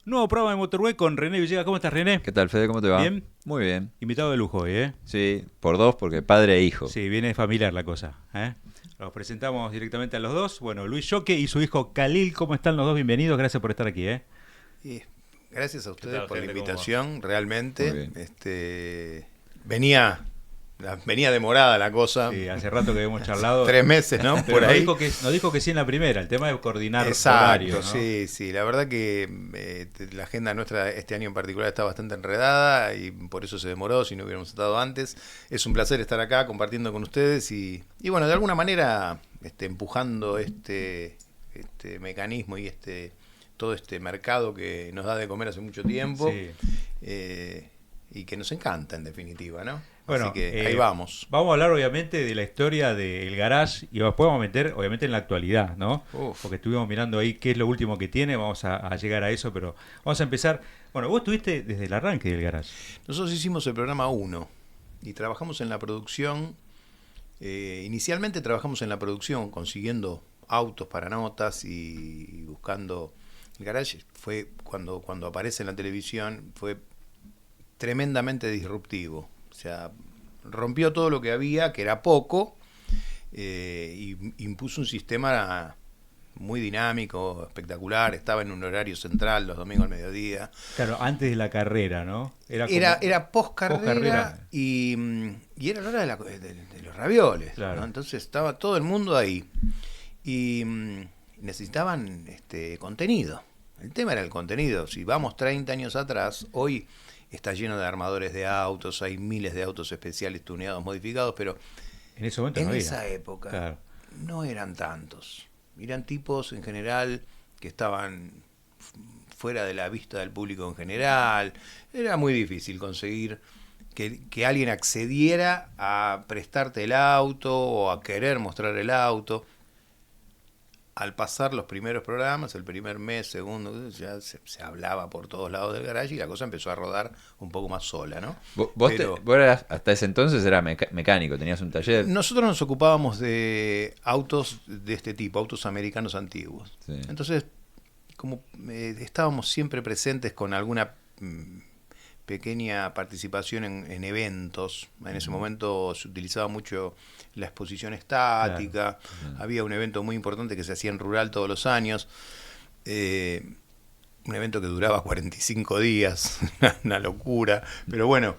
Nuevo programa de Motorway con René Villegas. ¿Cómo estás, René? ¿Qué tal, Fede? ¿Cómo te va? ¿Bien? Muy bien. Invitado de lujo hoy, ¿eh? Sí, por dos, porque padre e hijo. Sí, viene familiar la cosa, ¿eh? Los presentamos directamente a los dos. Bueno, Luis Yoque y su hijo Khalil. ¿Cómo están los dos? Bienvenidos. Gracias por estar aquí, ¿eh? Y gracias a ustedes tal, por la gente? invitación, Muy realmente. bien. Venía demorada la cosa. Sí, hace rato que hemos charlado. 3 meses, ¿no? Pero Por ahí. nos dijo que sí en la primera. El tema es coordinar Exacto, horarios, ¿no? sí. La verdad que la agenda nuestra este año en particular está bastante enredada y por eso se demoró, si no hubiéramos estado antes. Es un placer estar acá compartiendo con ustedes y bueno, de alguna manera empujando este mecanismo y todo este mercado que nos da de comer hace mucho tiempo. Sí. Y que nos encanta en definitiva, ¿no? Bueno, así que ahí vamos. Vamos a hablar obviamente de la historia del garage y después vamos a meter obviamente en la actualidad, ¿no? Uf. Porque estuvimos mirando ahí qué es lo último que tiene, vamos a llegar a eso, pero vamos a empezar. Bueno, vos estuviste desde el arranque del garage. Nosotros hicimos el programa 1 y trabajamos en la producción. Inicialmente trabajamos en la producción consiguiendo autos para notas y buscando. El garage fue cuando aparece en la televisión, fue tremendamente disruptivo. O sea, rompió todo lo que había, que era poco, y impuso un sistema muy dinámico, espectacular. Estaba en un horario central los domingos al mediodía. Claro, antes de la carrera, ¿no? Era post Post-carrera. carrera y era la hora de los ravioles, Claro. ¿no? Entonces estaba todo el mundo ahí y necesitaban contenido. El tema era el contenido. Si vamos 30 años atrás, hoy está lleno de armadores de autos, hay miles de autos especiales tuneados, modificados, pero En ese momento en no había. esa época Claro. no eran tantos. Eran tipos en general que estaban fuera de la vista del público en general. Era muy difícil conseguir que alguien accediera a prestarte el auto o a querer mostrar el auto. Al pasar los primeros programas, el primer mes, segundo, ya se hablaba por todos lados del garage y la cosa empezó a rodar un poco más sola, ¿no? Vos Pero eras, hasta ese entonces eras mecánico, tenías un taller. nosotros nos ocupábamos de autos de este tipo, autos americanos antiguos. Sí. Entonces, como estábamos siempre presentes con alguna pequeña participación en eventos. En ese momento se utilizaba mucho la exposición estática. Claro. Había un evento muy importante que se hacía en Rural todos los años. Un evento que duraba 45 días, una locura. Pero bueno,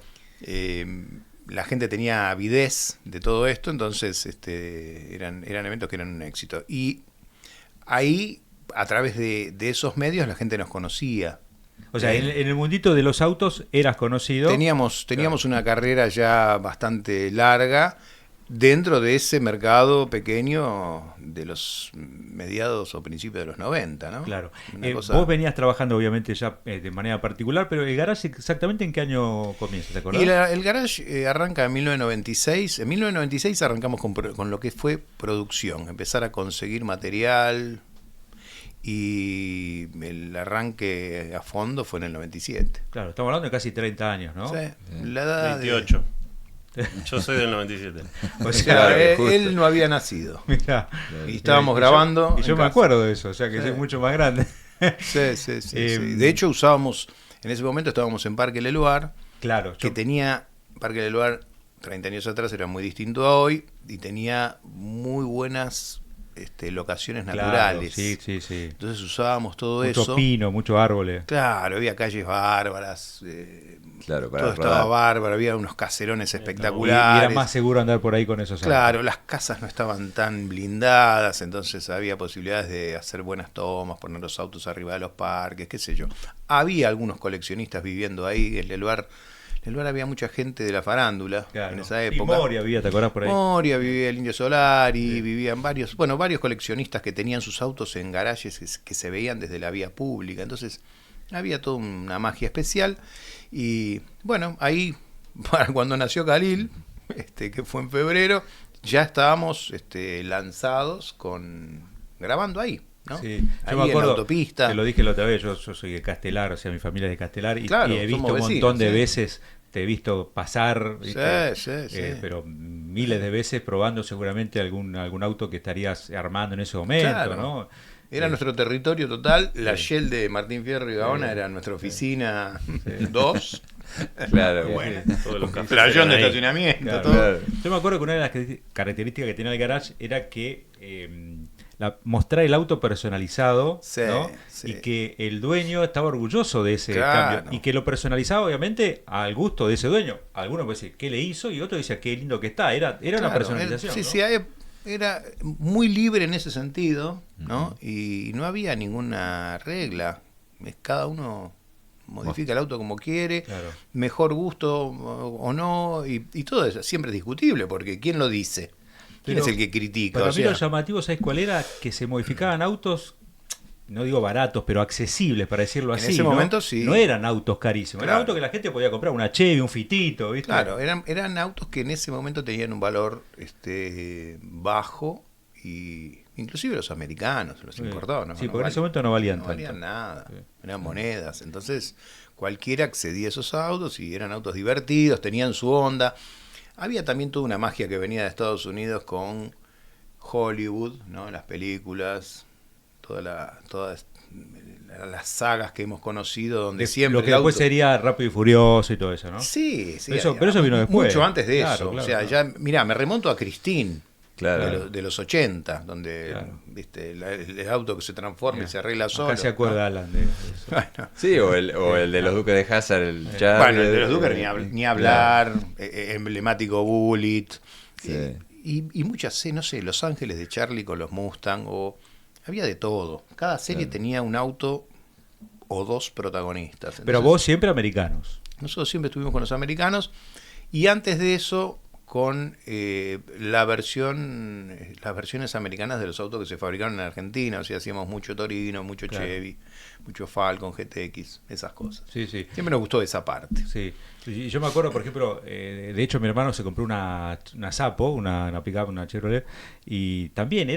la gente tenía avidez de todo esto, entonces eran eventos que eran un éxito. Y ahí, a través de esos medios, la gente nos conocía. O sea, en el mundito de los autos eras conocido. Teníamos una carrera ya bastante larga dentro de ese mercado pequeño de los mediados o principios de los 90, ¿no? Claro. Una cosa... Vos venías trabajando obviamente ya de manera particular, pero el garage exactamente en qué año comienza, ¿te acordás? Y el garage arranca en 1996. En 1996 arrancamos con lo que fue producción, empezar a conseguir material, y el arranque a fondo fue en el 97. Claro, estamos hablando de casi 30 años, ¿no? Sí, la edad 28. Yo soy del 97. O sea, Claro, justo. él no había nacido. mirá. Y estábamos Y grabando. Y yo en me casa. acuerdo de eso, o sea que Sí. soy mucho más grande. Sí. De hecho, en ese momento estábamos en Parque Leluar, Claro, que tenía, Parque Leluar 30 años atrás era muy distinto a hoy, y tenía muy buenas locaciones naturales. Sí. Entonces usábamos todo Mucho eso. pino, muchos árboles. Claro, había calles bárbaras, Claro, para todo rodar. estaba bárbaro, había unos caserones Y espectaculares. era más seguro andar por ahí con esos autos. Claro, las casas no estaban tan blindadas, entonces había posibilidades de hacer buenas tomas, poner los autos arriba de los parques, qué sé yo. Había algunos coleccionistas viviendo ahí. En Leluar había mucha gente de la farándula, Claro. en esa Y época. Moria había, ¿te acordás por ahí? Moria, vivía el Indio Solar y vivían varios coleccionistas que tenían sus autos en garajes que se veían desde la vía pública. Entonces había toda una magia especial. Y bueno, ahí, cuando nació Khalil, que fue en febrero, ya estábamos lanzados grabando ahí, ¿no? Sí, Ahí yo me en la acuerdo, autopista. te lo dije la otra vez, yo soy de Castelar, o sea, mi familia es de Castelar, y Claro, he visto somos un vecinos, montón de sí. veces, te he visto pasar, ¿viste? Sí. Pero miles de veces probando seguramente algún auto que estarías armando en ese momento, Claro. ¿no? Era nuestro territorio total. La Shell de Martín Fierro y Gaona era nuestra oficina 2. Claro, Bueno, Todos los cafés playón de eran ahí. estacionamiento, Claro. todo. Claro. Yo me acuerdo que una de las características que tenía el garage era que mostrar el auto personalizado, Sí, ¿no? sí. Y que el dueño estaba orgulloso de ese Claro. cambio y que lo personalizaba obviamente al gusto de ese dueño. Algunos pueden decir qué le hizo y otros decían qué lindo que está. Era una Claro, personalización. sí, ¿no? sí, era muy libre en ese sentido, ¿no? Y no había ninguna regla. Cada uno modifica el auto como quiere, Claro. mejor gusto o no, y todo eso siempre es discutible, porque ¿quién lo dice? ¿Quién Pero es el que critica? Para O mí sea, lo llamativo, ¿sabes cuál era? Que se modificaban autos, no digo baratos, pero accesibles, para decirlo En así. ese ¿no? momento sí. No eran autos carísimos, Claro. eran autos que la gente podía comprar, una Chevy, un Fitito, ¿viste? claro, eran autos que en ese momento tenían un valor bajo, y inclusive los americanos, los Sí. importados, ¿no? Sí, No porque en ese momento no valían tanto. valían nada, Sí. eran monedas. Entonces cualquiera accedía a esos autos y eran autos divertidos, tenían su onda. Había también toda una magia que venía de Estados Unidos con Hollywood, ¿no? Las películas, todas las sagas que hemos conocido, donde siempre Lo que el después auto- sería Rápido y Furioso y todo eso, ¿no? Sí, sí. Pero eso vino después. Mucho antes de Claro, eso. claro, O sea, claro. ya, mirá, me remonto a Christine. Claro. De los 80, donde Claro. viste el auto que se transforma y se arregla solo. Acá se acuerda ¿no? Alan de eso. Bueno, Sí, o el de los Duques de Hazard, el Charlie. bueno, el de los Duker ni hablar, emblemático Bullet. Sí. Y muchas, no sé, Los Ángeles de Charlie con los Mustang, había de todo. Cada serie tenía un auto o dos protagonistas. Pero Entonces, vos siempre americanos. nosotros siempre estuvimos con los americanos, y antes de eso con las versiones americanas de los autos que se fabricaron en Argentina. O sea, hacíamos mucho Torino, mucho Claro. Chevy, mucho Falcon, GTX, esas cosas. Sí, sí. Siempre nos gustó esa parte. Sí, y yo me acuerdo, por ejemplo, de hecho mi hermano se compró una Sapo, una pickup, una Chevrolet, y también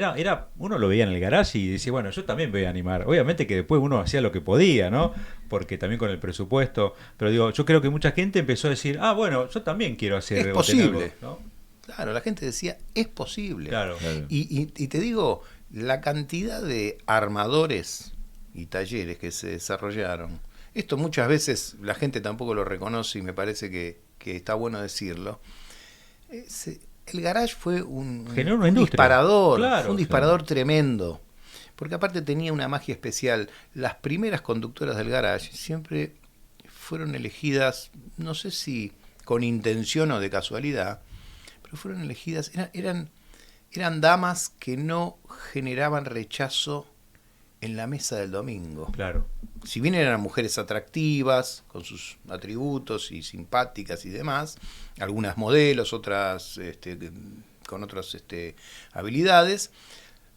uno lo veía en el garage y decía, bueno, yo también me voy a animar. Obviamente que después uno hacía lo que podía, ¿no? Porque también con el presupuesto, pero digo, yo creo que mucha gente empezó a decir, bueno, yo también quiero hacer Es o tener posible. algo, ¿no? Claro, la gente decía, es posible. Claro. Claro. Y te digo, la cantidad de armadores y talleres que se desarrollaron, esto muchas veces la gente tampoco lo reconoce, y me parece que está bueno decirlo. El garage fue Generó una un industria. disparador, Claro, fue un disparador tremendo, porque aparte tenía una magia especial. Las primeras conductoras del garage siempre fueron elegidas, no sé si con intención o de casualidad, pero fueron elegidas, eran damas que no generaban rechazo en la mesa del domingo. Claro. Si bien eran mujeres atractivas, con sus atributos y simpáticas y demás, algunas modelos, otras con otras habilidades,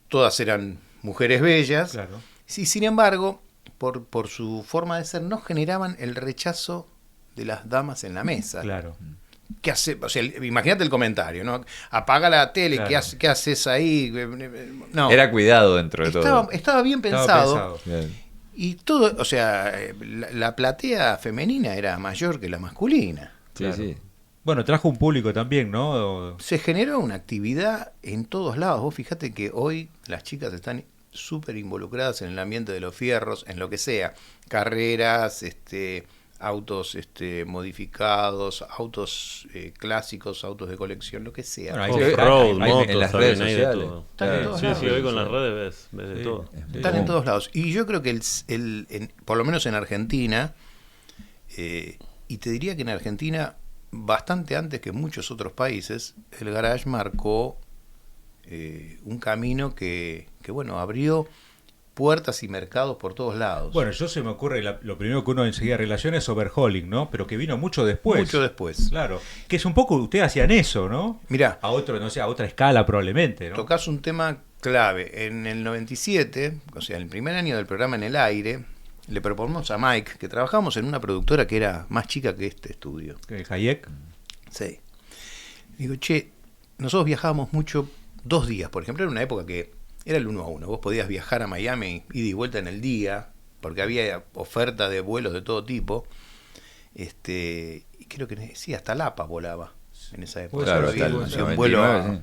todas eran mujeres bellas, Claro. y sin embargo, por su forma de ser, no generaban el rechazo de las damas en la mesa. Claro. ¿Qué hace? O sea, imagínate el comentario, ¿no? Apaga la tele, Claro. ¿qué haces ahí? No. Era cuidado dentro de todo. Estaba bien Estaba pensado. Claro. Y todo, o sea, la platea femenina era mayor que la masculina. Sí, Claro. sí. Bueno, trajo un público también, ¿no? Se generó una actividad en todos lados. Vos fíjate que hoy las chicas están súper involucradas en el ambiente de los fierros, en lo que sea. Carreras, autos modificados, autos clásicos, autos de colección, lo que sea. Bueno, ahí Sí, Off-road, hay- motos, en las redes también hay de sociales. todo. Están en todos Sí, lados. sí, hoy con las redes ves de Sí. todo. Están en todos lados. Y yo creo que por lo menos en Argentina, y te diría que en Argentina, bastante antes que en muchos otros países, el garage marcó un camino que bueno, abrió puertas y mercados por todos lados. Bueno, yo se me ocurre, lo primero que uno enseguida relaciona es overhauling, ¿no? Pero que vino mucho después. mucho después. Claro. Que es un poco, ustedes hacían eso, ¿no? Mirá, A otro, no sé, a otra escala probablemente, ¿no? tocás un tema clave. En el 97, o sea, en el primer año del programa En el Aire, le proponemos a Mike que trabajamos en una productora que era más chica que este estudio. Hayek. Sí. Digo, che, nosotros viajábamos mucho, 2 días, por ejemplo, era una época que era el 1 a 1. Vos podías viajar a Miami, ida y vuelta en el día, porque había oferta de vuelos de todo tipo. Y creo que sí, hasta Lapa volaba en esa época. Claro, Había hasta el hacía un vuelo 99,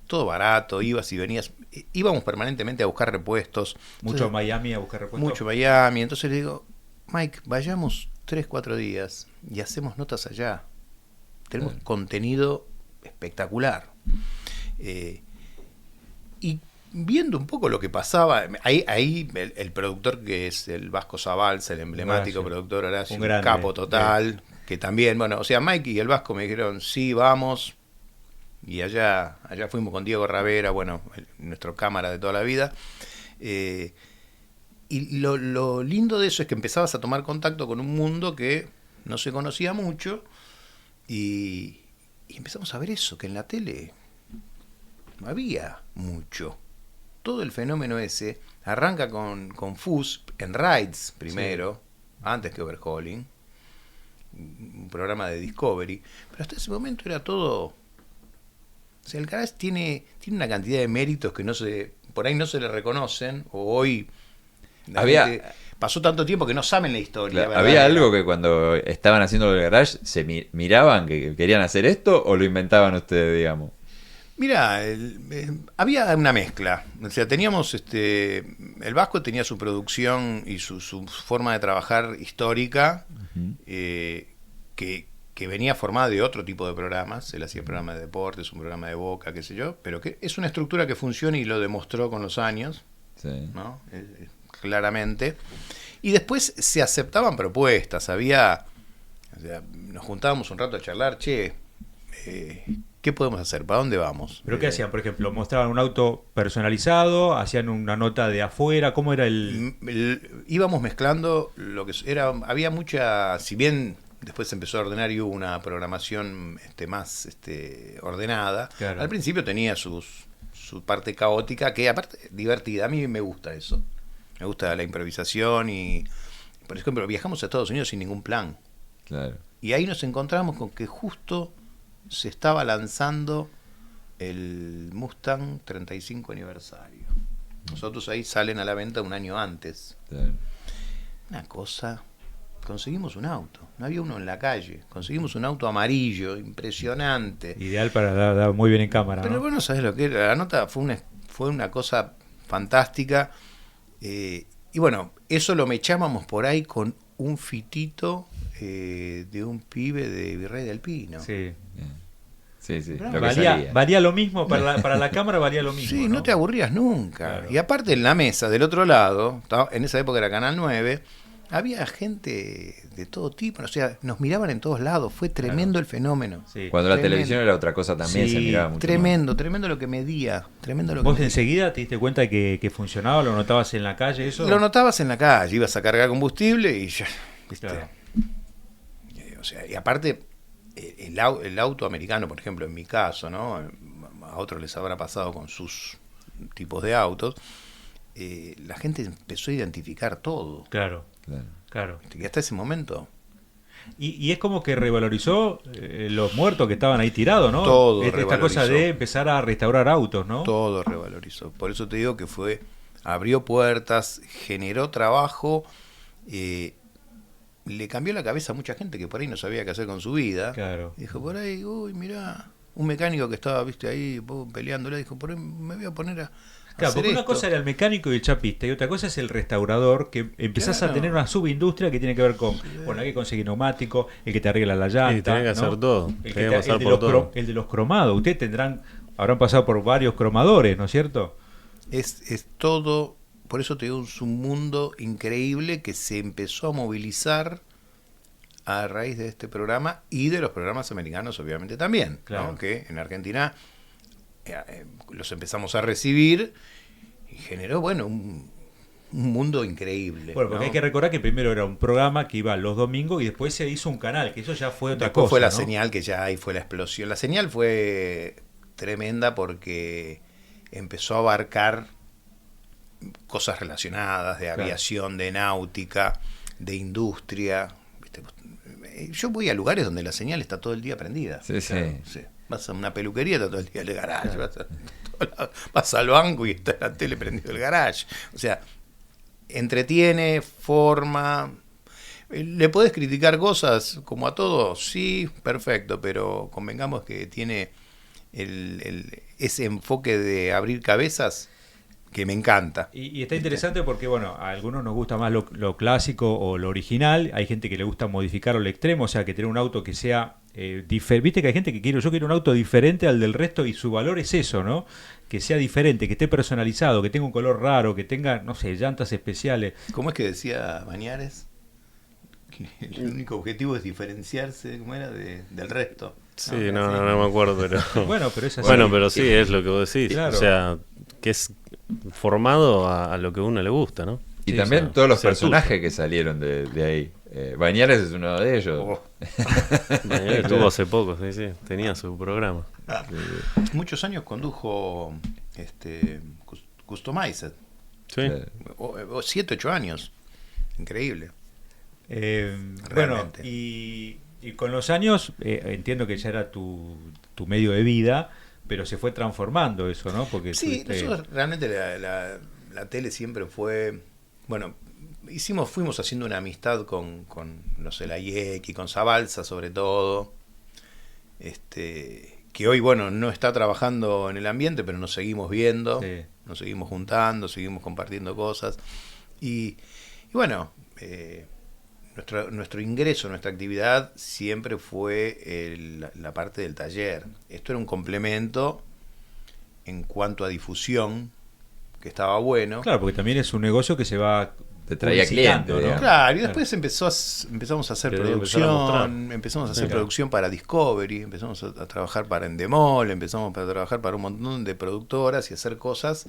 todo barato, ibas y venías, íbamos permanentemente a buscar repuestos. Mucho a Miami a buscar repuestos. Mucho Miami, entonces le digo, Mike, vayamos 3-4 días y hacemos notas allá. Tenemos contenido espectacular. Y viendo un poco lo que pasaba, ahí el productor que es el Vasco Zabalza, el emblemático Horacio. productor Horacio, Un un grande. capo total, que también, bueno, o sea, Mike y el Vasco me dijeron, sí, vamos, y allá fuimos con Diego Ravera, bueno, nuestro cámara de toda la vida, y lo lindo de eso es que empezabas a tomar contacto con un mundo que no se conocía mucho, y empezamos a ver eso, que en la tele no había mucho. Todo el fenómeno ese arranca con Fuzz en Rides primero, antes que Overhauling, un programa de Discovery, pero hasta ese momento era todo. O sea, el garage tiene una cantidad de méritos que por ahí no se le reconocen, o hoy pasó tanto tiempo que no saben la historia. Claro, ¿había algo que cuando estaban haciendo el garage se miraban que querían hacer esto o lo inventaban ustedes, digamos? Mira, había una mezcla. O sea, teníamos el Vasco tenía su producción y su forma de trabajar histórica, que venía formada de otro tipo de programas. Él hacía programas de deportes, un programa de Boca, qué sé yo, pero que es una estructura que funciona y lo demostró con los años, ¿no? Claramente. Y después se aceptaban propuestas. O sea, nos juntábamos un rato a charlar, ¿qué podemos hacer? ¿Para dónde vamos? ¿Pero qué hacían? Por ejemplo, ¿mostraban un auto personalizado? ¿Hacían una nota de afuera? ¿Cómo era íbamos mezclando lo que era. Había mucha. Si bien después se empezó a ordenar y hubo una programación más ordenada, claro. Al principio tenía su parte caótica, que aparte divertida. A mí me gusta eso. Me gusta la improvisación y. Por ejemplo, viajamos a Estados Unidos sin ningún plan. Claro. Y ahí nos encontramos con que justo se estaba lanzando el Mustang 35 aniversario. Nosotros ahí salen a la venta un año antes. Claro. Una cosa, conseguimos un auto, no había uno en la calle, conseguimos un auto amarillo, impresionante. Ideal para dar muy bien en cámara, Pero ¿no? bueno, ¿sabes lo que era? La nota fue una cosa fantástica. Y bueno, eso lo mechábamos por ahí con un fitito de un pibe de Virrey del Pino. Sí. Sí, lo que Valía, salía. valía lo mismo, para la cámara valía lo mismo. Sí, no te aburrías nunca. Claro. Y aparte en la mesa del otro lado, en esa época era Canal 9, había gente de todo tipo, o sea, nos miraban en todos lados, fue tremendo el fenómeno. Sí. Cuando la Tremendo. televisión era otra cosa también, Sí, se miraba mucho tremendo lo que medía, tremendo lo que ¿Vos medía. enseguida te diste cuenta que funcionaba? ¿Lo notabas en la calle eso? Lo notabas en la calle, ibas a cargar combustible y ya, ¿viste? Claro. O sea, y aparte el auto americano, por ejemplo, en mi caso, ¿no? A otros les habrá pasado con sus tipos de autos, la gente empezó a identificar todo. Claro, Claro. claro. Y hasta ese momento Y es como que revalorizó los muertos que estaban ahí tirados, ¿no? Todo Esta revalorizó. cosa de empezar a restaurar autos, ¿no? todo revalorizó. Por eso te digo que abrió puertas, generó trabajo, le cambió la cabeza a mucha gente que por ahí no sabía qué hacer con su vida. Claro. Dijo, por ahí, uy, mirá, un mecánico que estaba, viste, ahí peleándole, dijo, por ahí me voy a poner a Claro, hacer porque una esto. cosa era el mecánico y el chapista y otra cosa es el restaurador, que empezás Claro. a tener una subindustria que tiene que ver con, bueno, hay que conseguir neumático, el que te arregla la llanta, Y tenés que hacer ¿no? todo, El, tenés que que te- pasar el de por los todo. el de los cromados, ustedes habrán pasado por varios cromadores, ¿no es cierto? Es todo, por eso te digo, es un mundo increíble que se empezó a movilizar a raíz de este programa y de los programas americanos obviamente también, Claro. ¿no? Que en Argentina los empezamos a recibir y generó, bueno, un mundo increíble. Bueno, porque ¿no? hay que recordar que primero era un programa que iba los domingos y después se hizo un canal, que eso ya fue otra Después cosa, fue la ¿no? señal, que ya ahí fue la explosión. La señal fue tremenda porque empezó a abarcar cosas relacionadas de Claro. aviación, de náutica, de industria. ¿Viste? Yo voy a lugares donde la señal está todo el día prendida. Sí, sí. Sí. Vas a una peluquería, está todo el día el garage. Vas al banco y está la tele prendido el garage. O sea, entretiene, forma. ¿Le podés criticar cosas como a todos? Sí, perfecto, pero convengamos que tiene ese enfoque de abrir cabezas que me encanta. Y está interesante porque, bueno, a algunos nos gusta más lo clásico o lo original, hay gente que le gusta modificarlo al extremo, o sea, que tener un auto que sea diferente. Viste que hay gente que yo quiero un auto diferente al del resto y su valor es eso, ¿no? Que sea diferente, que esté personalizado, que tenga un color raro, que tenga, no sé, llantas especiales. ¿Cómo es que decía Bañares? Que el único objetivo es diferenciarse, ¿cómo era? Del resto. Sí, no me acuerdo, pero... Bueno, pero es así. Bueno, pero sí, es lo que vos decís. Claro. O sea, que es formado a lo que a uno le gusta, ¿no? Y Sí, también o sea, todos los ser personajes que salieron de ahí. Bañares es uno de ellos. Oh. Mañana estuvo hace poco, sí, tenía su programa. Muchos años condujo Customized. Sí. O 7, 8 años. Increíble. Bueno, Realmente. y con los años, entiendo que ya era tu medio de vida, pero se fue transformando eso, ¿no? Porque Sí, tuviste- nosotros realmente la tele siempre fue, bueno, fuimos haciendo una amistad con no sé, la IEC, con Zabalza sobre todo, que hoy, bueno, no está trabajando en el ambiente, pero nos seguimos viendo, Sí. nos seguimos juntando, seguimos compartiendo cosas, y bueno, nuestro ingreso, nuestra actividad siempre fue la parte del taller. Esto era un complemento en cuanto a difusión, que estaba bueno. Claro, porque también es un negocio que se va Te traía publicitando, clientes, digamos. Claro, y después empezamos a hacer Quería empezar a producción, empezamos a hacer Claro. producción para Discovery, empezamos a trabajar para Endemol, empezamos a trabajar para un montón de productoras y hacer cosas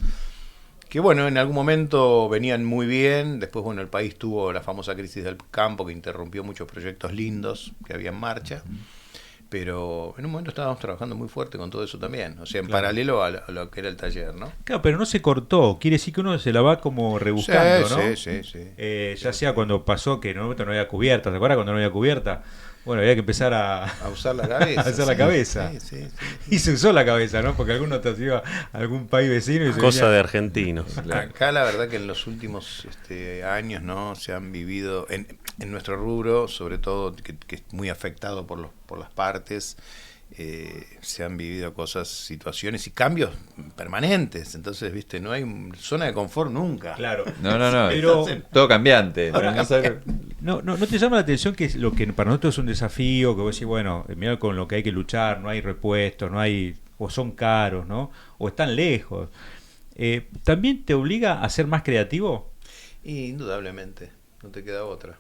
que, bueno, en algún momento venían muy bien. Después, bueno, el país tuvo la famosa crisis del campo que interrumpió muchos proyectos lindos que había en marcha. Pero en un momento estábamos trabajando muy fuerte con todo eso también, o sea, en Claro. paralelo a lo que era el taller, ¿no? Claro, pero no se cortó. Quiere decir que uno se la va como rebuscando, ¿no? Sí. Ya sea cuando pasó que en un momento no había cubierta, ¿te acuerdas cuando no había cubierta? Bueno, había que empezar a A usar la cabeza. a usar la cabeza. Sí. Y se usó la cabeza, ¿no? Porque alguno te iba a algún país vecino y se Cosa venía- de argentinos. Acá la verdad que en los últimos años no se han vivido en nuestro rubro, sobre todo que es muy afectado por las partes, se han vivido cosas, situaciones y cambios permanentes. Entonces, viste, no hay zona de confort nunca. Claro. No. Pero- Todo cambiante. Ahora, No sabe- ¿No te llama la atención que es lo que para nosotros es un desafío, que vos decís, bueno, mirá con lo que hay que luchar, no hay repuestos, no hay, o son caros, ¿no? O están lejos. ¿También te obliga a ser más creativo? Y indudablemente, no te queda otra.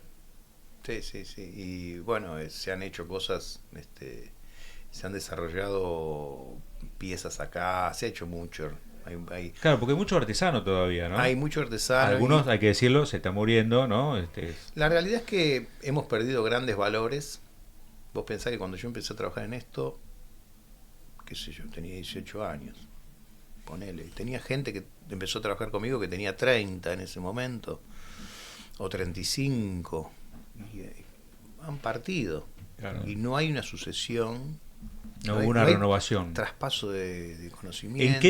Sí. Y bueno, se han hecho cosas, se han desarrollado piezas acá, se ha hecho mucho. Claro, porque hay mucho artesano todavía, ¿no? Hay mucho artesano. Algunos, y hay que decirlo, se están muriendo, ¿no? la realidad es que hemos perdido grandes valores. Vos pensás que cuando yo empecé a trabajar en esto, qué sé yo, tenía 18 años. Ponele. Tenía gente que empezó a trabajar conmigo que tenía 30 en ese momento, o 35. Y han partido. Claro. Y no hay una sucesión, No hay- hubo una no hay renovación. traspaso de conocimientos. ¿En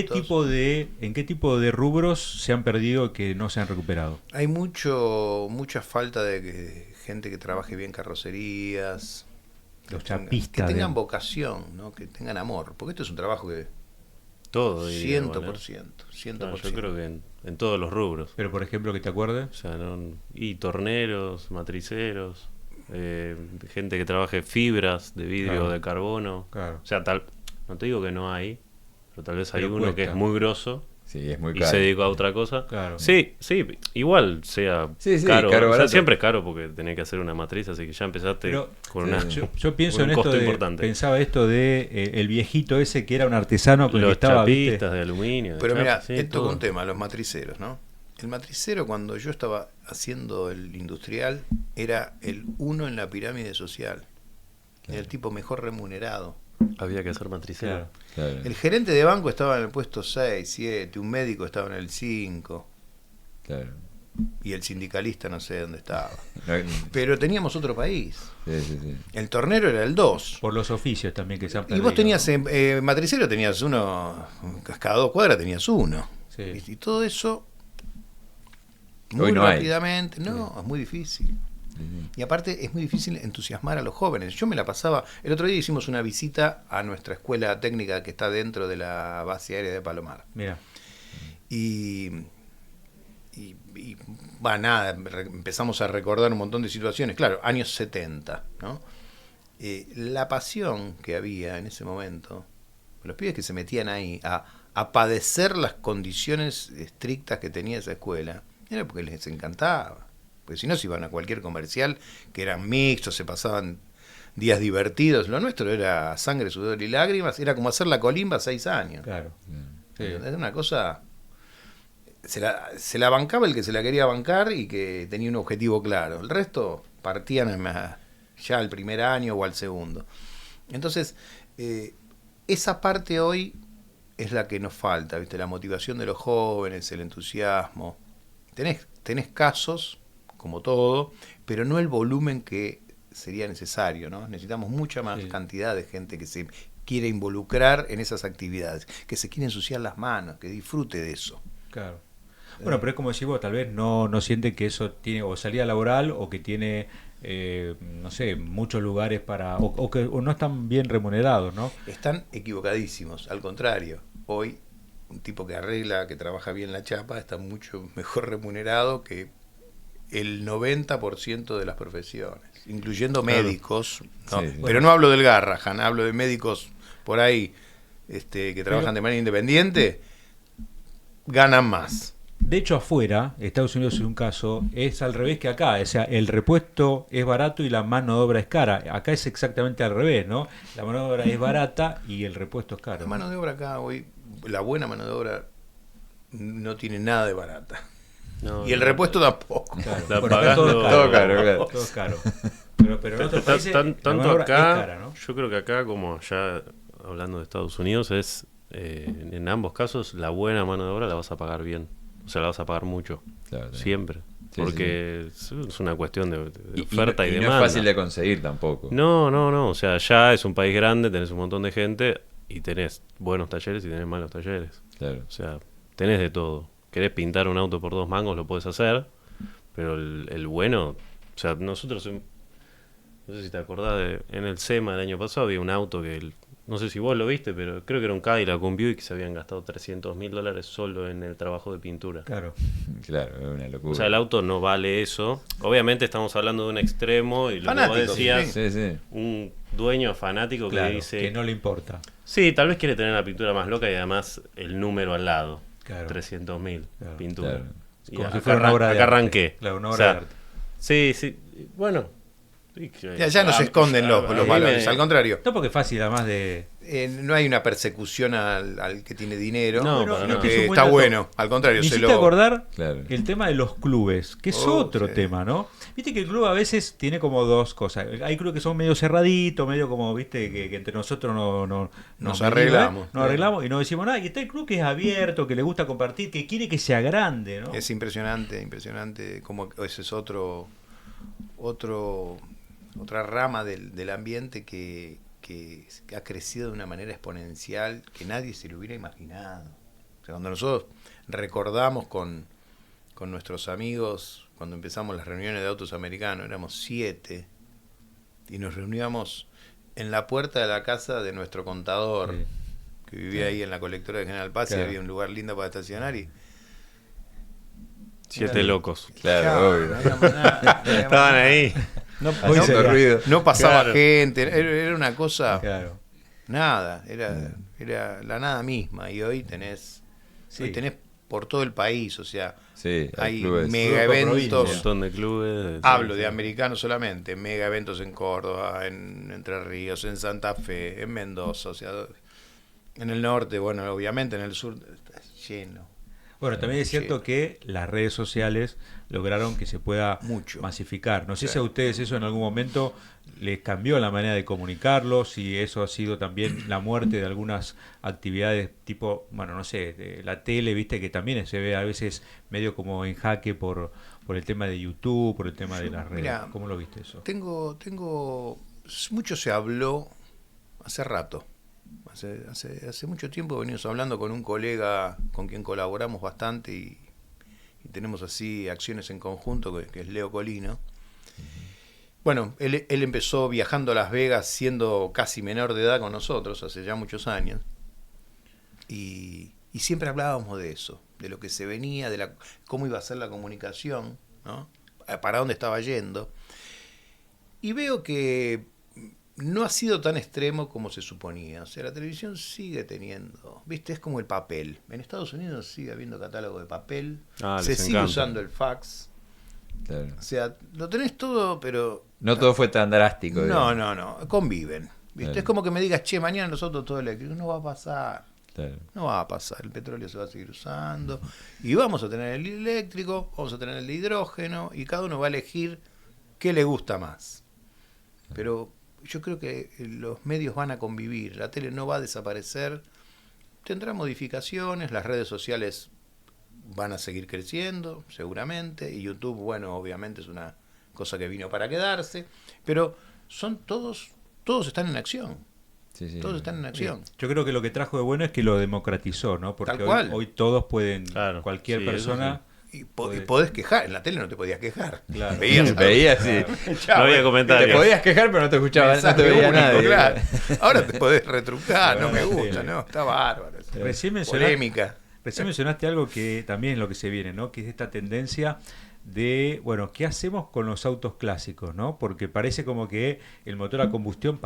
qué tipo de rubros se han perdido que no se han recuperado? Hay mucha falta de gente que trabaje bien carrocerías, Los que tengan- chapistas, que tengan digamos. vocación, ¿no? Que tengan amor, porque esto es un trabajo que Todo, diría, 100%, 100%. Claro, yo creo que en todos los rubros. Pero, por ejemplo, que te acuerdes. O sea, y torneros, matriceros, gente que trabaje fibras de vidrio Claro. o de carbono. Claro. O sea, no te digo que no hay, pero tal vez hay Pero uno que cuesta. es muy grosso Sí, es muy y caro. se dedica a otra cosa. Claro. Sí, igual sea Sí, caro. caro, O sea, barato. siempre es caro porque tenés que hacer una matriz, así que ya empezaste Pero, con sí, una... Yo pienso con en un esto costo de, importante. pensaba esto de el viejito ese que era un artesano con el que Los estaba, ¿viste? chapistas de aluminio. de Pero mira, chapa, sí, esto todo. es un tema, los matriceros, ¿no? El matricero, cuando yo estaba haciendo el industrial, era el uno en la pirámide social. Era el tipo mejor remunerado. Había que hacer matricero. Claro. Claro, El gerente de banco estaba en el puesto 6, 7, un médico estaba en el 5, claro. y el sindicalista no sé dónde estaba. No, Pero teníamos otro país. sí. El tornero era el 2. Por los oficios también que se han Y perdido. vos tenías, matricero tenías uno, cada 2 cuadras tenías uno. Sí. Y todo eso, Hoy muy no hay. rápidamente, no, es muy difícil. Y aparte es muy difícil entusiasmar a los jóvenes. Yo me la pasaba, el otro día hicimos una visita a nuestra escuela técnica que está dentro de la base aérea de Palomar. Mira. Y nada, empezamos a recordar un montón de situaciones, claro, años 70, ¿no? La pasión que había en ese momento, los pibes que se metían ahí a padecer las condiciones estrictas que tenía esa escuela, era porque les encantaba, porque si no se iban a cualquier comercial, que eran mixtos, se pasaban días divertidos, lo nuestro era sangre, sudor y lágrimas, era como hacer la colimba a 6 años. Claro. Sí. Era una cosa... Se la bancaba el que se la quería bancar y que tenía un objetivo claro. El resto partían ya al primer año o al segundo. Entonces, esa parte hoy es la que nos falta, ¿viste? La motivación de los jóvenes, el entusiasmo. Tenés casos, como todo, pero no el volumen que sería necesario, ¿no? Necesitamos mucha más cantidad de gente que se quiere involucrar en esas actividades, que se quiere ensuciar las manos, que disfrute de eso. Claro. Bueno, pero es como decís vos, tal vez no sienten que eso tiene o salida laboral o que tiene, no sé, muchos lugares para... o no están bien remunerados, ¿no? Están equivocadísimos, al contrario. Hoy un tipo que arregla, que trabaja bien la chapa, está mucho mejor remunerado que el 90% de las profesiones, incluyendo médicos, ¿no? Sí, sí. Pero no hablo del Garrahan, hablo de médicos por ahí que trabajan de manera independiente, ganan más. De hecho, afuera, Estados Unidos en un caso, es al revés que acá. O sea, el repuesto es barato y la mano de obra es cara. Acá es exactamente al revés, ¿no? La mano de obra es barata y el repuesto es caro. La mano de obra acá hoy, la buena mano de obra no tiene nada de barata. No, Y el no. repuesto tampoco. Claro. Está Bueno, acá pagando- todo es caro, claro. todo es caro. Pero en otros países la mano Tanto de obra acá, es cara, ¿no? yo creo que acá, como ya hablando de Estados Unidos, es en ambos casos la buena mano de obra la vas a pagar bien. O sea, la vas a pagar mucho. Claro, sí. Siempre. Sí, porque es una cuestión de Y oferta y, no demanda. es fácil de conseguir tampoco. No. O sea, ya es un país grande, tenés un montón de gente y tenés buenos talleres y tenés malos talleres. Claro. O sea, tenés de todo. Querés pintar un auto por 2 mangos, lo podés hacer. Pero el bueno... O sea, nosotros... No sé si te acordás, en el SEMA del año pasado había un auto que... No sé si vos lo viste, pero creo que era un Cadillac, un Buick, que se habían gastado $300.000 solo en el trabajo de pintura. Claro. Claro, es una locura. O sea, el auto no vale eso. Obviamente estamos hablando de un extremo y lo que vos Fanáticos, decías, Sí. un dueño fanático que Claro, dice... que no le importa. Sí, tal vez quiere tener la pintura más loca y además el número al lado. Claro. 300.000 Claro. pintura. Claro. Y Como si acá fuera una obra de acá arte. arranqué. Claro, una O obra sea, de arte. Sí. Bueno. Ya no se esconden los a mí valores, me- al contrario. No, porque es fácil, además de... No hay una persecución al que tiene dinero, No, sino para nada. que Es un buen está dato. bueno, al contrario, Me se hiciste lo... acordar Claro. el tema de los clubes, que es otro sí. tema, ¿no? Viste que el club a veces tiene como dos cosas. Hay clubes que son medio cerraditos, medio como, viste, que entre nosotros no Nos medimos, arreglamos. nos arreglamos y no decimos nada. Y está el club que es abierto, que le gusta compartir, que quiere que sea grande, ¿no? Es impresionante como ese es otra rama del ambiente que ha crecido de una manera exponencial que nadie se lo hubiera imaginado. O sea, cuando nosotros recordamos con nuestros amigos, cuando empezamos las reuniones de autos americanos, éramos 7 y nos reuníamos en la puerta de la casa de nuestro contador, Sí. que vivía ahí en la colectora de General Paz, y Claro. había un lugar lindo para estacionar y 7 locos. Claro, obvio. no habíamos nada, Estaban ahí. No, Hoy no- sería- ruido. no pasaba Claro. gente, era una cosa, Claro. nada, era la nada misma. Y hoy tenés por todo el país, o sea, Sí, hay clubes. mega Club por Un eventos. montón de clubes. Hablo sí, de sí. americanos solamente, mega eventos en Córdoba, en Entre Ríos, en Santa Fe, en Mendoza, o sea, en el norte, bueno, obviamente en el sur está lleno. Bueno, también es cierto que las redes sociales lograron que se pueda Mucho. masificar. No sé Sí. si a ustedes eso en algún momento les cambió la manera de comunicarlo, si eso ha sido también la muerte de algunas actividades tipo, bueno, no sé, de la tele, viste que también se ve a veces medio como en jaque por el tema de YouTube, por el tema de las redes. Mirá, ¿Cómo lo viste eso? Mucho se habló hace rato. Hace mucho tiempo venimos hablando con un colega con quien colaboramos bastante y tenemos así acciones en conjunto, que es Leo Colino. Bueno, él empezó viajando a Las Vegas siendo casi menor de edad con nosotros, hace ya muchos años. Y siempre hablábamos de eso, de lo que se venía, cómo iba a ser la comunicación, ¿no? Para dónde estaba yendo. Y veo que no ha sido tan extremo como se suponía. O sea, la televisión sigue teniendo, ¿viste? Es como el papel. En Estados Unidos sigue habiendo catálogo de papel. Se les sigue encanta. usando el fax. Claro. O sea, lo tenés todo, pero... No todo fue tan drástico. No, digamos. no. Conviven. ¿Viste? Claro. Es como que me digas, che, mañana nosotros todo eléctrico. No va a pasar. Claro. No va a pasar, el petróleo se va a seguir usando y vamos a tener el eléctrico, vamos a tener el de hidrógeno y cada uno va a elegir qué le gusta más. Pero yo creo que los medios van a convivir, la tele no va a desaparecer, tendrá modificaciones, las redes sociales van a seguir creciendo, seguramente, y YouTube, bueno, obviamente es una cosa que vino para quedarse, pero son todos están en acción. Sí. Todos están en acción. Yo creo que lo que trajo de bueno es que lo democratizó, ¿no? Porque Tal cual. hoy todos pueden, Claro, cualquier sí, persona... Y podés quejar, en la tele no te podías quejar. Claro. Veías, sí. Chao, No había Te comentarios. podías quejar, pero no te escuchaba, no mensaje te veía único, nadie. claro. Ahora te podés retrucar, no me Bueno, gusta, sí. no, está bárbaro. Recién Polémica. mencionaste algo que también es lo que se viene, ¿no? Que es esta tendencia de, bueno, ¿qué hacemos con los autos clásicos, ¿no? Porque parece como que el motor a combustión,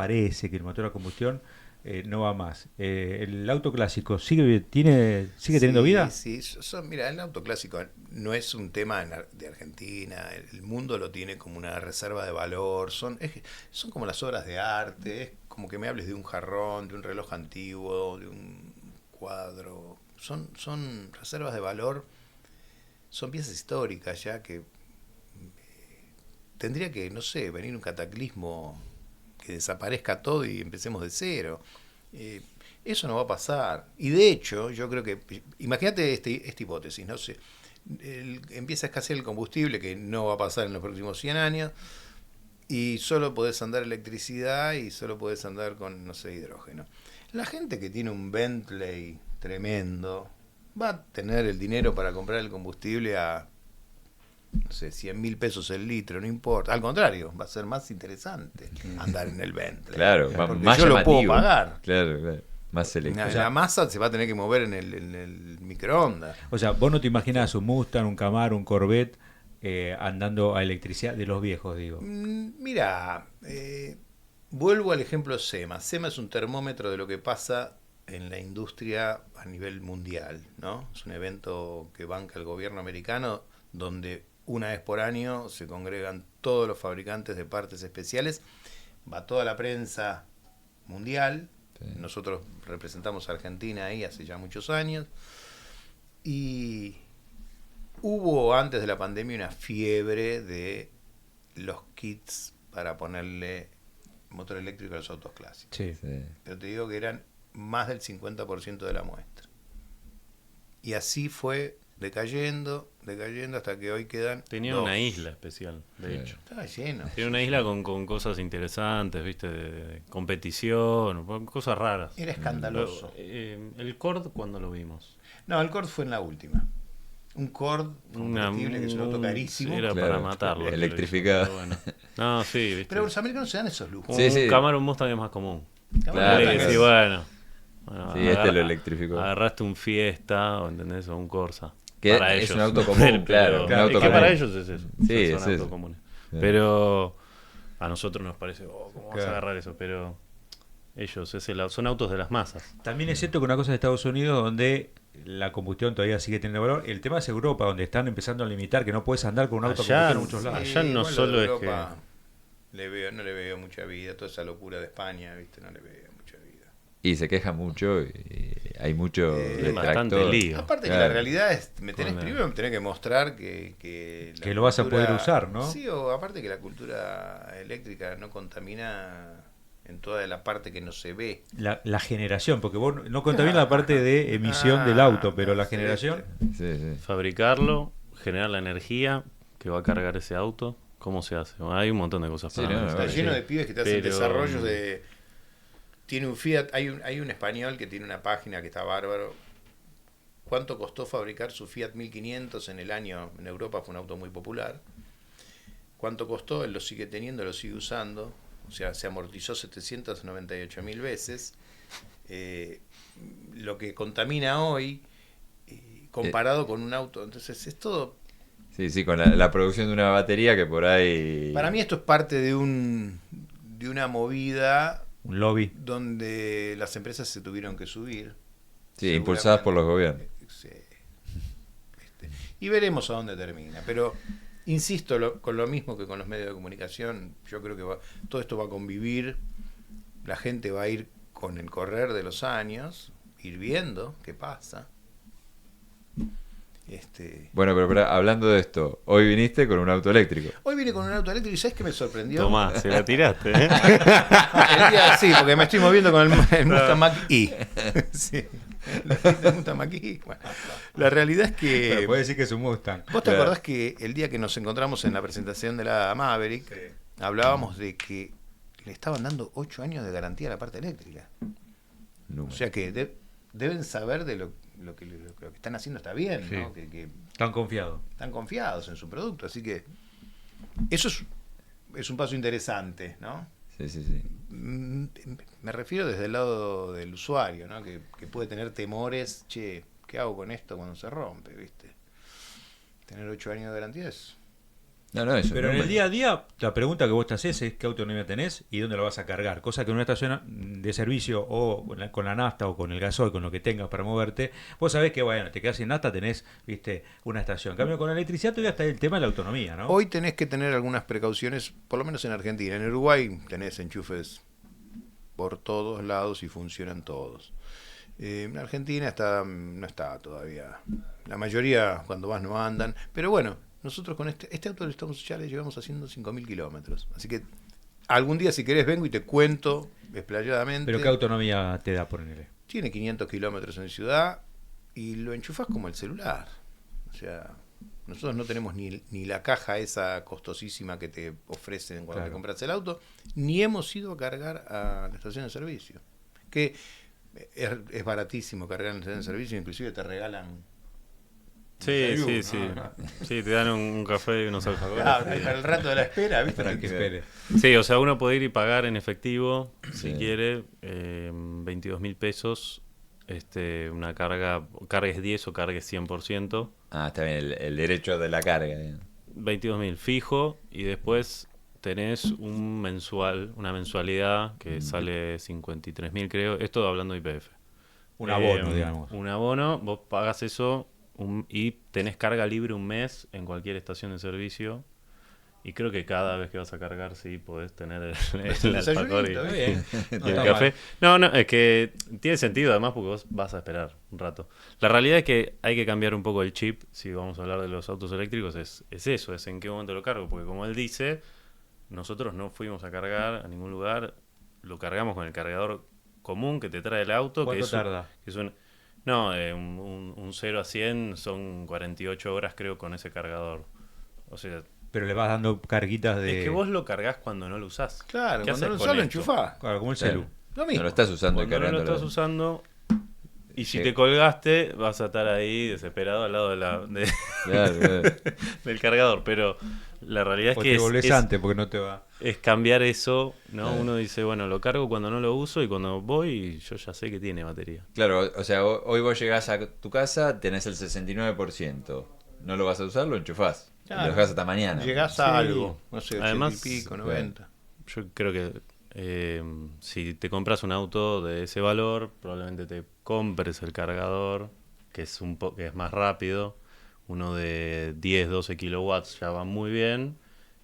no va más. ¿El auto clásico sigue teniendo vida? Sí, mira, el auto clásico no es un tema de Argentina, el mundo lo tiene como una reserva de valor, son como las obras de arte, es como que me hables de un jarrón, de un reloj antiguo, de un cuadro, son reservas de valor, son piezas históricas ya que tendría que, no sé, venir un cataclismo que desaparezca todo y empecemos de cero. Eso no va a pasar. Y de hecho, yo creo que, imagínate esta hipótesis, no sé, empieza a escasear el combustible, que no va a pasar en los próximos 100 años, y solo podés andar electricidad y solo podés andar con, no sé, hidrógeno. La gente que tiene un Bentley tremendo va a tener el dinero para comprar el combustible a, no sé, 100.000 pesos el litro, no importa. Al contrario, va a ser más interesante andar en el Bentley. Claro, porque más yo lo puedo llamativo. pagar. Claro. Más selecto. La masa se va a tener que mover en el microondas. O sea, vos no te imaginás un Mustang, un Camaro, un Corvette andando a electricidad de los viejos, digo. Mira, vuelvo al ejemplo SEMA. SEMA es un termómetro de lo que pasa en la industria a nivel mundial, ¿no? Es un evento que banca el gobierno americano donde una vez por año se congregan todos los fabricantes de partes especiales, va toda la prensa mundial, nosotros representamos a Argentina ahí hace ya muchos años, y hubo antes de la pandemia una fiebre de los kits para ponerle motor eléctrico a los autos clásicos. Sí. Pero te digo que eran más del 50% de la muestra. Y así fue decayendo hasta que hoy quedan Tenía dos. una isla especial, de hecho. Estaba lleno. Tiene una isla con cosas interesantes, ¿viste? De competición, cosas raras. Era escandaloso. El Cord, ¿cuándo lo vimos? No, el Cord fue en la última. Un Cord convertible, que es un auto carísimo. Era Claro, para matarlo. electrificado. Pero bueno. No, sí, ¿viste? Pero los americanos se dan esos lujos. Sí, sí. Un Camaro, un Mustang es más común. Claro, Sí, claro. sí, bueno. Sí, este lo electrificó. Agarraste un Fiesta, o ¿entendés? O un Corsa. Que para es ellos. un auto común, claro, un auto es que común. para ellos es eso. Sí, son es autos eso. comunes. Claro. Pero a nosotros nos parece, ¿cómo vas Claro. a agarrar eso? Pero ellos son autos de las masas. También es cierto que una cosa de Estados Unidos donde la combustión todavía sigue teniendo valor. El tema es Europa, donde están empezando a limitar que no puedes andar con un auto a Allá, combustión en muchos lados. allá no igual lo solo de es Europa, no le veo mucha vida, toda esa locura de España, ¿viste? No le veo mucha vida. Y se queja mucho, y hay mucho bastante detractor. lío. Aparte que Claro. la realidad es, Con la- primero me tenés que mostrar que la Que lo vas a poder usar, ¿no? Sí, o aparte que la cultura eléctrica no contamina en toda la parte que no se ve. La generación, porque vos no contaminas la parte de emisión del auto, pero la sí, generación... Sí. Fabricarlo, generar la energía que va a cargar ese auto. ¿Cómo se hace? Hay un montón de cosas Sí, para no, Está sí. lleno de pibes que te hacen Pero- desarrollos de... Tiene un Fiat, hay un español que tiene una página que está bárbaro. ¿Cuánto costó fabricar su Fiat 1500 en el año? En Europa fue un auto muy popular. cuánto costó, él lo sigue teniendo, lo sigue usando, o sea, se amortizó 798.000 veces. Lo que contamina hoy, comparado con un auto, entonces es todo. Sí, con la producción de una batería que por ahí... Para mí esto es parte de una movida Un lobby. donde las empresas se tuvieron que subir. Sí, impulsadas por los gobiernos. Sí. Y veremos a dónde termina. Pero, insisto, con lo mismo que con los medios de comunicación, yo creo que todo esto va a convivir. La gente va a ir con el correr de los años, ir viendo qué pasa. Bueno, pero hablando de esto, hoy viniste con un auto eléctrico. Hoy vine con un auto eléctrico y ¿sabes qué me sorprendió? Tomá, se la tiraste, ¿eh? Sí, porque me estoy moviendo con el Mustang Mach-E. Sí, el Mustang Mach-E. Bueno, la realidad es que... Pero puede decir que es un Mustang. ¿Vos te acordás que el día que nos encontramos en la presentación de la Maverick, hablábamos de que le estaban dando 8 años de garantía a la parte eléctrica? O sea que deben saber de lo que están haciendo está bien, Sí. ¿no? Que Tan confiado. están confiados en su producto, así que eso es un paso interesante, ¿no? Sí. Me refiero desde el lado del usuario, ¿no? Que puede tener temores, che, ¿qué hago con esto cuando se rompe, viste? Tener 8 años de garantía es... No, eso. Pero en el día a día, la pregunta que vos te haces es qué autonomía tenés y dónde lo vas a cargar. Cosa que en una estación de servicio o con la nafta o con el gasoil, con lo que tengas para moverte, vos sabés que, bueno, te quedás sin nafta, tenés, viste, una estación. En cambio, con la electricidad todavía está el tema de la autonomía, ¿no? Hoy tenés que tener algunas precauciones, por lo menos en Argentina. En Uruguay tenés enchufes por todos lados y funcionan todos. En Argentina no está todavía. La mayoría, cuando vas, no andan. Pero bueno, nosotros con este auto ya le llevamos haciendo 5.000 kilómetros. Así que algún día, si querés, vengo y te cuento desplayadamente. Pero ¿qué autonomía te da, ponele? Tiene 500 kilómetros en ciudad y lo enchufás como el celular. O sea, nosotros no tenemos ni la caja esa costosísima que te ofrecen cuando te compras el auto, ni hemos ido a cargar a la estación de servicio. Que es baratísimo cargar en la estación de servicio, inclusive te regalan... Sí, desayuno, sí. ¿no? Sí, te dan un café y unos alfajores. Para el rato de la espera, ¿viste? Para que espere. Sí, o sea, uno puede ir y pagar en efectivo, si Sí. quiere, 22.000 pesos, una cargues 10 o cargues 100%, Está bien, el derecho de la carga. 22.000 fijo, y después tenés una mensualidad que sale 53.000, creo, esto hablando de YPF. Un abono, digamos. Un abono, vos pagas eso y tenés carga libre un mes en cualquier estación de servicio. Y creo que cada vez que vas a cargar, sí, podés tener el alfajor y desayunito, Está bien. y el está café. mal. No, es que tiene sentido además porque vos vas a esperar un rato. La realidad es que hay que cambiar un poco el chip, si vamos a hablar de los autos eléctricos, es eso, es en qué momento lo cargo. Porque como él dice, nosotros no fuimos a cargar a ningún lugar, lo cargamos con el cargador común que te trae el auto. ¿Cuánto que tarda? Un 0 a 100 son 48 horas creo con ese cargador. O sea, Pero le vas dando carguitas de... es que vos lo cargas cuando no lo usás. Claro, ¿Qué cuando haces lo con solo esto? enchufás. Claro, como el Claro. celu. Lo No mismo. lo estás usando y Cuando no lo cargándolo. estás usando y si Sí. te colgaste vas a estar ahí desesperado al lado Claro. del cargador, pero la realidad es O que te volvés antes porque no te va. es cambiar eso, ¿no? Claro. Uno dice, bueno, lo cargo cuando no lo uso y cuando voy yo ya sé que tiene batería. Claro, o sea, hoy vos llegás a tu casa, tenés el 69%. No lo vas a usar, lo enchufás. Claro. Lo dejás hasta mañana. Llegás a Sí. algo, no sé, 80 Además, y pico, 90. Yo creo que si te compras un auto de ese valor, probablemente te compres el cargador, que es que es más rápido. Uno de 10, 12 kilowatts ya va muy bien.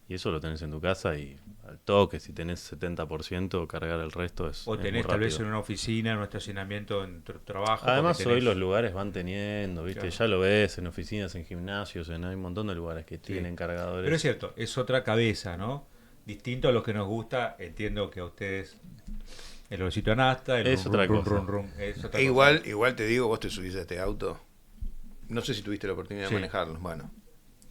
Y eso lo tenés en tu casa y al toque, si tenés 70%, cargar el resto es O es tenés muy tal vez rápido. en una oficina, en un estacionamiento, en tu trabajo. Además porque hoy tenés- los lugares van teniendo, ¿viste? Claro. Ya lo ves en oficinas, en gimnasios, hay un montón de lugares que tienen cargadores. Pero es cierto, es otra cabeza, ¿no? Distinto a los que nos gusta, entiendo que a ustedes el olorcito a nafta, el Es rum, otra rum, cosa. rum, rum, es otra E cosa. igual te digo, vos te subís a este auto. No sé si tuviste la oportunidad Sí. de manejarlo. Bueno,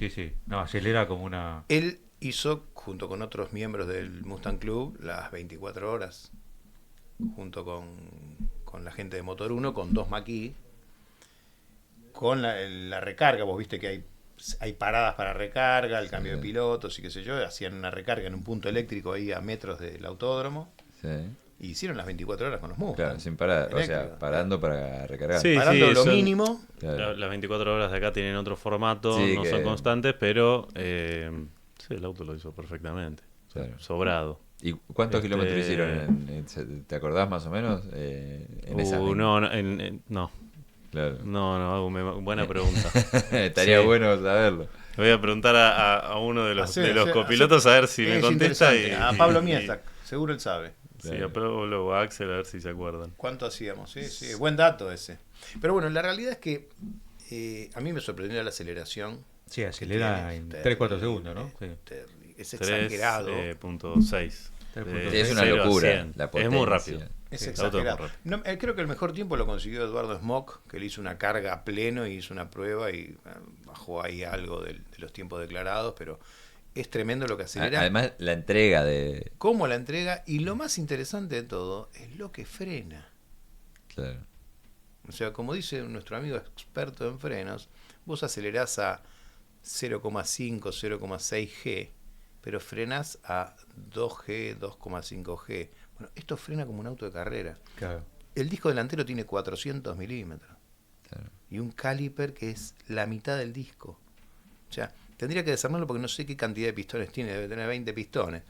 Sí, sí. No, acelera como una... él hizo, junto con otros miembros del Mustang Club, las 24 horas, junto con la gente de Motor 1, con 2 Mach-E, con la recarga. Vos viste que hay hay paradas para recarga, el cambio de pilotos y qué sé yo, hacían una recarga en un punto eléctrico ahí a metros del autódromo. Sí. Y hicieron las 24 horas con los Mustang. Claro, sin parar, o sea, Eléctrico. parando para recargar. Sí, Parando lo son- mínimo. Claro. Las 24 horas de acá tienen otro formato, Sí, no que- son constantes, pero sí, el auto lo hizo perfectamente. O sea, Claro. sobrado. ¿Y cuántos Este- kilómetros hicieron? ¿Te acordás más o menos? En esa No, Claro. buena pregunta. Estaría Sí. bueno saberlo. Le voy a preguntar a uno de los, Hace- de los hace- copilotos a ver si me Es contesta. interesante. A Pablo Miesta, seguro él sabe. Sí, Claro. a Pablo o a Axel a ver si se acuerdan. ¿Cuánto hacíamos? Sí, sí, buen dato ese. Pero bueno, la realidad es que a mí me sorprendió la aceleración. Sí, acelera que en tiene. 3-4 segundos, ¿no? Sí. Es exagerado. 3.6. Sí, es una locura la Es potencia. muy rápido. Es Sí, el auto es muy exagerado. rápido. No, creo que el mejor tiempo lo consiguió Eduardo Smock, que le hizo una carga a pleno y hizo una prueba y bajó ahí algo de los tiempos declarados, pero es tremendo lo que acelera. Además, la entrega de... Cómo la entrega y lo más interesante de todo es lo que frena. Claro. O sea, como dice nuestro amigo experto en frenos, vos acelerás a 0,5, 0,6 G, pero frenás a 2G, 2,5 G. Bueno, esto frena como un auto de carrera. Claro. El disco delantero tiene 400 milímetros Claro. y un caliper que es la mitad del disco. O sea, tendría que desarmarlo porque no sé qué cantidad de pistones tiene, debe tener 20 pistones.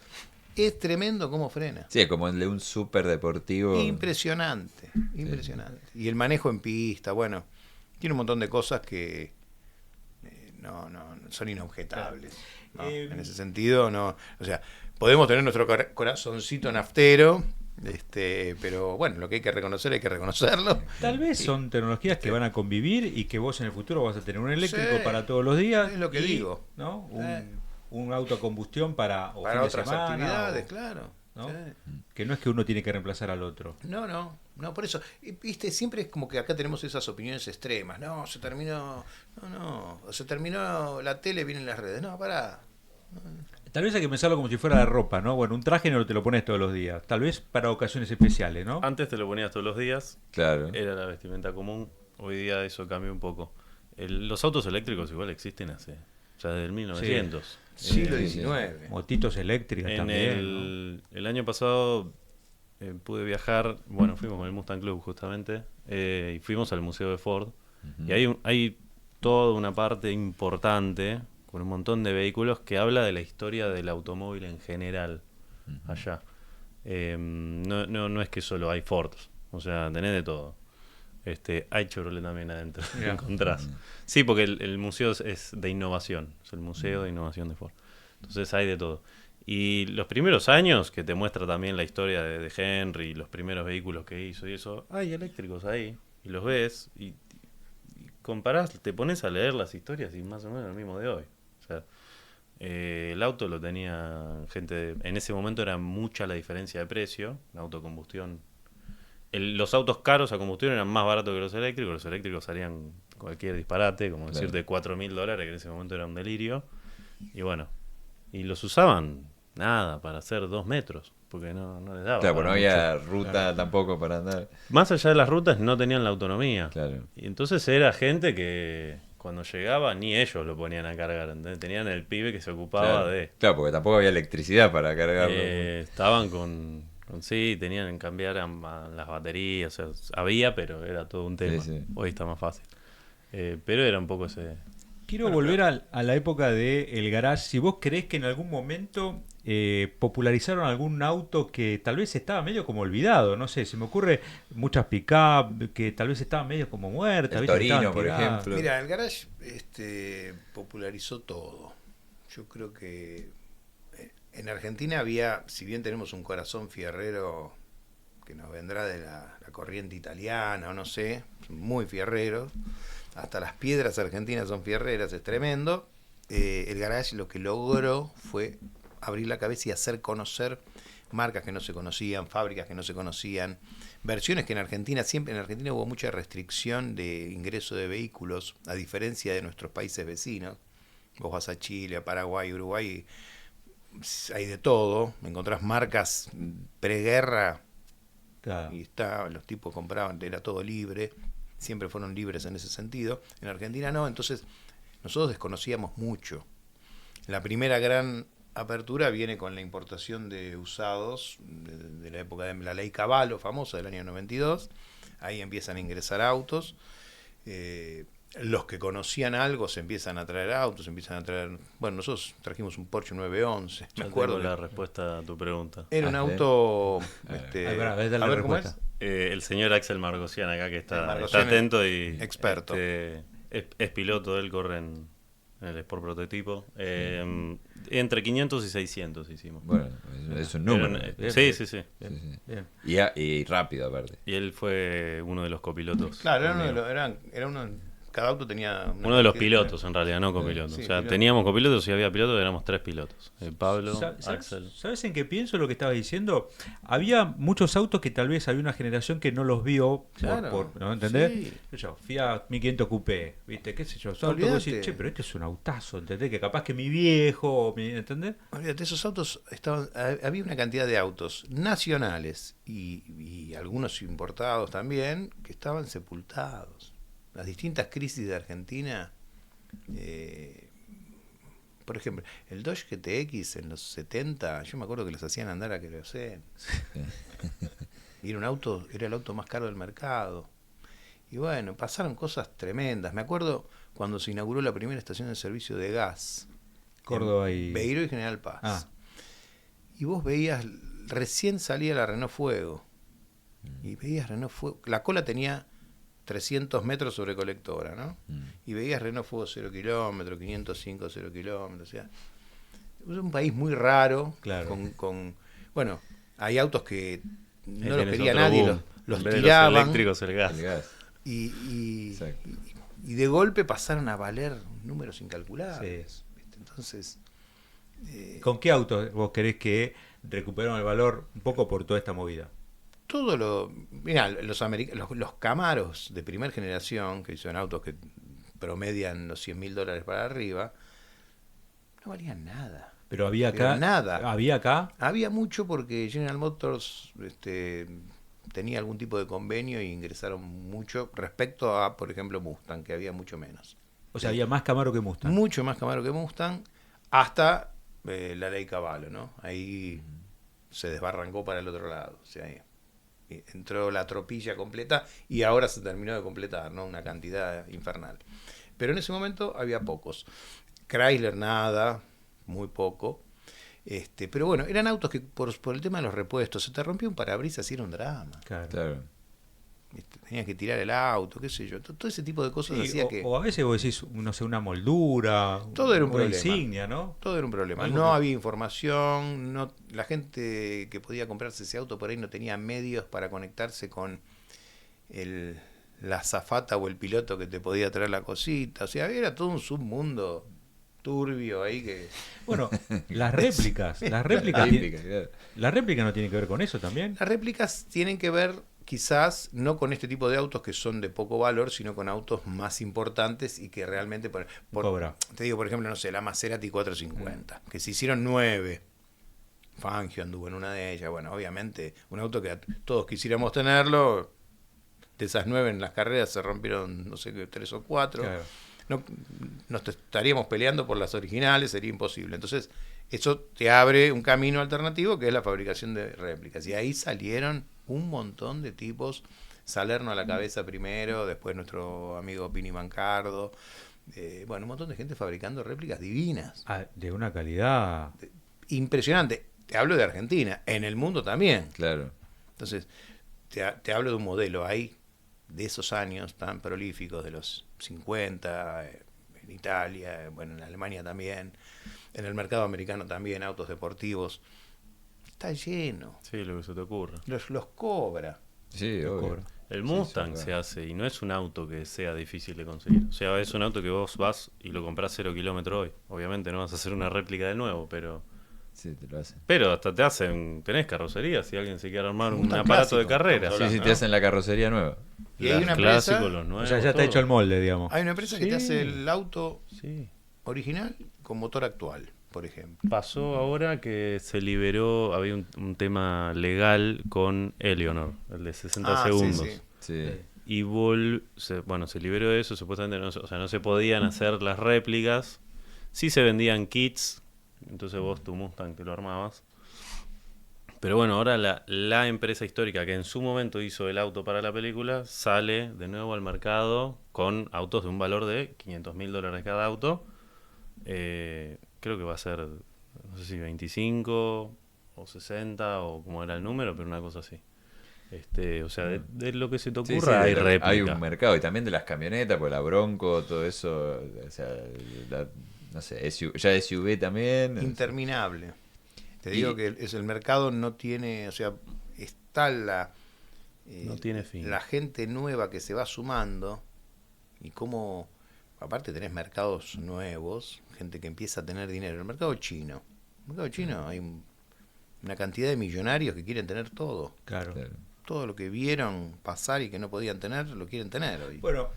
Es tremendo cómo frena. Sí, es como el de un súper deportivo. Impresionante, impresionante. Y el manejo en pista, bueno, tiene un montón de cosas que no son inobjetables. ¿no? En ese sentido, no. O sea, podemos tener nuestro corazoncito naftero, pero bueno, lo que hay que reconocerlo. Tal vez son tecnologías que van a convivir y que vos en el futuro vas a tener un eléctrico Sí, para todos los días. es lo que y, digo. ¿no? Un auto a combustión para Para fin de otras semana, actividades, o- claro. ¿no? Sí. Que no es que uno tiene que reemplazar al otro. No, por eso, viste, siempre es como que acá tenemos esas opiniones extremas, no, se terminó la tele, vienen las redes, no, pará. Tal vez hay que pensarlo como si fuera la ropa, ¿no? Bueno, un traje no te lo pones todos los días. Tal vez para ocasiones especiales, ¿no? Antes te lo ponías todos los días, Claro. era la vestimenta común. Hoy día eso cambió un poco. Los autos eléctricos igual existen desde el 1900. Siglo sí, XIX. Motitos eléctricas En también. el año pasado pude viajar, bueno, fuimos con el Mustang Club justamente, y fuimos al Museo de Ford. Y hay toda una parte importante, con un montón de vehículos, que habla de la historia del automóvil en general allá. No es que solo hay Fords, o sea, tenés de todo. Hay Chevrolet también adentro, Mirá. encontrás. Sí, porque el museo es de innovación, es el Museo de Innovación de Ford. Entonces hay de todo. Y los primeros años, que te muestra también la historia de Henry, los primeros vehículos que hizo y eso, hay eléctricos ahí, y los ves, y comparás, te pones a leer las historias y más o menos lo mismo de hoy. O sea, el auto lo tenía en ese momento era mucha la diferencia de precio, la autocombustión. Los autos caros a combustión eran más baratos que los eléctricos salían cualquier disparate, como Claro. decirte $4.000, que en ese momento era un delirio. Y bueno, y los usaban nada para hacer 2 metros, porque no les daba. Claro, para pues no mucho. había ruta tampoco para andar. Más allá de las rutas, no tenían la autonomía. Claro. Y entonces era gente que cuando llegaba ni ellos lo ponían a cargar, ¿entendés? Tenían el pibe que se ocupaba Claro. de... Claro, porque tampoco había electricidad para cargarlo. estaban sí, tenían que cambiar las baterías, o sea, había, pero era todo un tema. Sí. Hoy está más fácil. Pero era un poco ese... Quiero volver a la época del garage. Si vos creés que en algún momento popularizaron algún auto que tal vez estaba medio como olvidado, no sé, se me ocurre muchas pick-up que tal vez estaban medio como muertas. El ¿viste? Torino, Estaban por tiradas. ejemplo. Mira, el garage popularizó todo. Yo creo que en Argentina había, si bien tenemos un corazón fierrero que nos vendrá de la corriente italiana o no sé, muy fierreros, hasta las piedras argentinas son fierreras, es tremendo. El garage lo que logró fue abrir la cabeza y hacer conocer marcas que no se conocían, fábricas que no se conocían, versiones que en Argentina hubo mucha restricción de ingreso de vehículos, a diferencia de nuestros países vecinos. Vos vas a Chile, a Paraguay, Uruguay, hay de todo, encontrás marcas preguerra Claro. y los tipos compraban, era todo libre, siempre fueron libres en ese sentido. En Argentina no, entonces nosotros desconocíamos mucho. La primera gran apertura viene con la importación de usados de la época de la ley Cavallo, famosa, del año 92. Ahí empiezan a ingresar autos. Los que conocían algo se empiezan a traer autos, empiezan a traer... Bueno, nosotros trajimos un Porsche 911, me Ya acuerdo. tengo la respuesta a tu pregunta. Era un Ah, auto... Ahí va, ahí está la a ver cómo respuesta. es. El señor Axel Margosian acá que El está Margosian, atento y experto. Es piloto, él corre en el Sport Prototipo. Entre 500 y 600 hicimos. Bueno, es un número. Pero, sí, sí, sí. Sí, sí. Bien. Y rápido, aparte. Y él fue uno de los copilotos. Claro, era uno de conmigo. era uno... Cada auto tenía... Uno de los pilotos, en realidad, no copilotos. Sí, o sea, piloto. teníamos copilotos y había pilotos, éramos 3 pilotos. Pablo, Axel. ¿Sabes en qué pienso lo que estabas diciendo? Había muchos autos que tal vez había una generación que no los vio, Claro, ¿no entendés? sí. Yo, Fiat 1500 Coupé, ¿viste? ¿Qué sé yo? Son autos que vos decís, Olvídate. che, pero este es un autazo, ¿entendés? Que capaz que mi viejo, ¿entendés? Olvídate, esos autos estaban... Había una cantidad de autos nacionales y algunos importados también que estaban sepultados. Las distintas crisis de Argentina, por ejemplo, el Dodge GTX en los 70, yo me acuerdo que los hacían andar a querosén. Y era era el auto más caro del mercado. Y bueno, pasaron cosas tremendas. Me acuerdo cuando se inauguró la primera estación de servicio de gas. Córdoba en y... Beiró y General Paz. Ah. Y vos veías, recién salía la Renault Fuego. Y veías Renault Fuego. La cola tenía 300 metros sobre colectora, ¿no? Y veías Renault Fuego 0 kilómetros, 505 0 kilómetros. O sea, es un país muy raro. Claro. Bueno, hay autos que no los Tenés quería otro nadie, boom. los En vez de tiraban. Los eléctricos, el gas. El gas. Y Exacto. de golpe pasaron a valer números incalculables. Sí. ¿Viste? Entonces, ¿Con qué auto vos querés que recuperaron el valor un poco por toda esta movida? todo lo... Mirá, los Camaros de primera generación, que son autos que promedian los $100.000 para arriba, no valían nada. Pero había Pero acá... nada. Había acá... Había mucho porque General Motors tenía algún tipo de convenio y ingresaron mucho respecto a, por ejemplo, Mustang, que había mucho menos. O sea, había más Camaro que Mustang. Mucho más Camaro que Mustang, hasta la ley Cavallo, ¿no? Ahí se desbarrancó para el otro lado. O sea, entró la tropilla completa y ahora se terminó de completar, ¿no? Una cantidad infernal. Pero en ese momento había pocos. Chrysler nada, muy poco. Pero bueno, eran autos que por el tema de los repuestos, se te rompió un parabrisas y era un drama. Claro. Claro. Tenías que tirar el auto, qué sé yo. Todo ese tipo de cosas Sí, hacía o, que... o a veces vos decís, no sé, una moldura, Todo era un una problema. insignia, ¿no? Todo era un problema. Algo No que- había información, la gente que podía comprarse ese auto por ahí no tenía medios para conectarse con la azafata o el piloto que te podía traer la cosita. O sea, era todo un submundo turbio ahí que... Bueno, las réplicas Típica, claro. la réplica no tiene que ver con eso también. Las réplicas tienen que ver quizás no con este tipo de autos que son de poco valor, sino con autos más importantes y que realmente... Cobra. Te digo, por ejemplo, no sé, la Maserati 450, que se hicieron 9. Fangio anduvo en una de ellas. Bueno, obviamente, un auto que todos quisiéramos tenerlo. De esas 9 en las carreras se rompieron, no sé, 3 o 4. Claro. No, nos estaríamos peleando por las originales, sería imposible. Entonces, eso te abre un camino alternativo que es la fabricación de réplicas. Y ahí salieron un montón de tipos. Salerno a la cabeza primero, después nuestro amigo Pini Mancardo. Bueno, un montón de gente fabricando réplicas divinas. Ah, de una calidad. Impresionante. Te hablo de Argentina, en el mundo también. Claro. Entonces, te hablo de un modelo ahí, de esos años tan prolíficos, de los 50, en Italia, bueno, en Alemania también, en el mercado americano también, autos deportivos. Está lleno. Sí, lo que se te ocurra. Los cobra. Sí, Lo obvio. cobra. El Sí, Mustang sí, se hace y no es un auto que sea difícil de conseguir. O sea, es un auto que vos vas y lo comprás 0 kilómetros hoy. Obviamente no vas a hacer una réplica de nuevo, pero Sí, te lo hacen. hasta tenés carrocería si alguien se quiere armar un Mustang aparato de clásico, carrera. estamos Sí, sí, te hacen la carrocería nueva. Y hay Los una clásicos, empresa- los O nuevos. sea, ya está todo. hecho el molde, digamos. Hay una empresa que te Sí. hace el auto Sí. original con motor actual, por ejemplo. Pasó ahora que se liberó, había un tema legal con Eleanor, el de 60 Ah, sí, segundos. sí. Sí. se liberó de eso, supuestamente o sea, no se podían hacer las réplicas. Sí se vendían kits, entonces vos tu Mustang te lo armabas. Pero bueno, ahora la empresa histórica que en su momento hizo el auto para la película sale de nuevo al mercado con autos de un valor de $500.000 cada auto. Creo que va a ser, no sé si 25 o 60 o como era el número, pero una cosa así. O sea, de lo que se te Sí, ocurra hay réplica. hay un mercado y también de las camionetas, pues la Bronco, todo eso, o sea, no sé, ya SUV también. Interminable. Te Y- digo que el mercado no tiene, o sea, está No tiene fin. la gente nueva que se va sumando y cómo, aparte tenés mercados nuevos, gente que empieza a tener dinero. El mercado chino hay una cantidad de millonarios que quieren tener todo. Claro. Claro. Todo lo que vieron pasar y que no podían tener, lo quieren tener hoy. Bueno,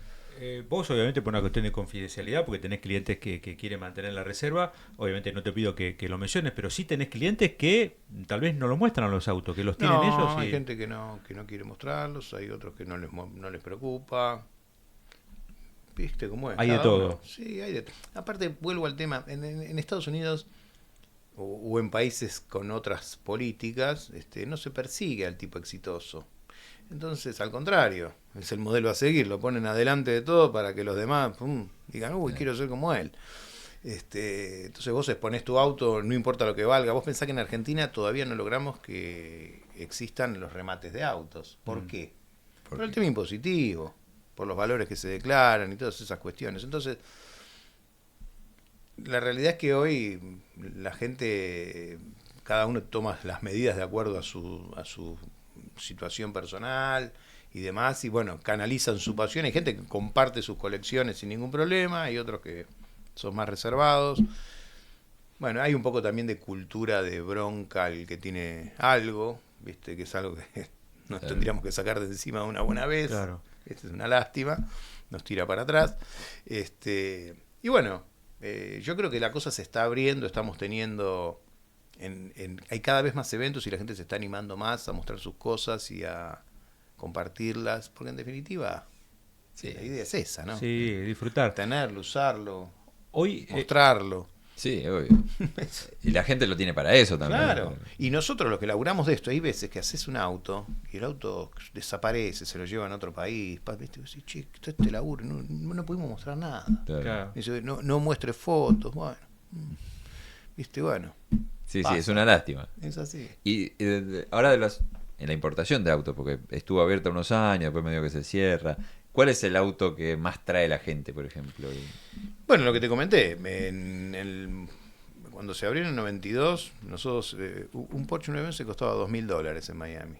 vos obviamente por una cuestión de confidencialidad, porque tenés clientes que quieren mantener la reserva, obviamente no te pido que lo menciones, pero sí tenés clientes que tal vez no lo muestran a los autos, que los tienen No, ellos. hay gente que no quiere mostrarlos, hay otros que no les preocupa. ¿Viste cómo es? Hay de Cada todo. uno. Sí, hay de todo. Aparte, vuelvo al tema, en Estados Unidos o en países con otras políticas, no se persigue al tipo exitoso. Entonces, al contrario, es el modelo a seguir, lo ponen adelante de todo para que los demás digan, uy, quiero ser como él. Entonces vos exponés tu auto, no importa lo que valga. Vos pensás que en Argentina todavía no logramos que existan los remates de autos. ¿Por qué? Por el tema impositivo, por los valores que se declaran y todas esas cuestiones. Entonces, la realidad es que hoy la gente, cada uno toma las medidas de acuerdo a su situación personal y demás, y bueno, canalizan su pasión. Hay gente que comparte sus colecciones sin ningún problema, hay otros que son más reservados. Bueno, hay un poco también de cultura de bronca el que tiene algo, viste, que es algo que nos tendríamos que sacar de encima de una buena vez. Claro. Es una lástima, nos tira para atrás. Y bueno, yo creo que la cosa se está abriendo, estamos teniendo hay cada vez más eventos y la gente se está animando más a mostrar sus cosas y a compartirlas, porque en definitiva la idea es esa, ¿no? Sí, disfrutar. Tenerlo, usarlo, Hoy, mostrarlo. Sí, obvio. Y la gente lo tiene para eso también. Claro. Y nosotros los que laburamos de esto, hay veces que haces un auto y el auto desaparece, se lo llevan a otro país. ¿Viste? Decís, che, este laburo, no pudimos mostrar nada. Claro. claro. Dice, no muestre fotos, bueno. Viste, bueno. Sí, Pasa. sí, es una lástima. Es así. Y ahora en la importación de autos, porque estuvo abierta unos años, después medio que se cierra. ¿Cuál es el auto que más trae la gente, por ejemplo? Bueno, lo que te comenté, cuando se abrió en el 92, nosotros, un Porsche 911 costaba $2.000 en Miami.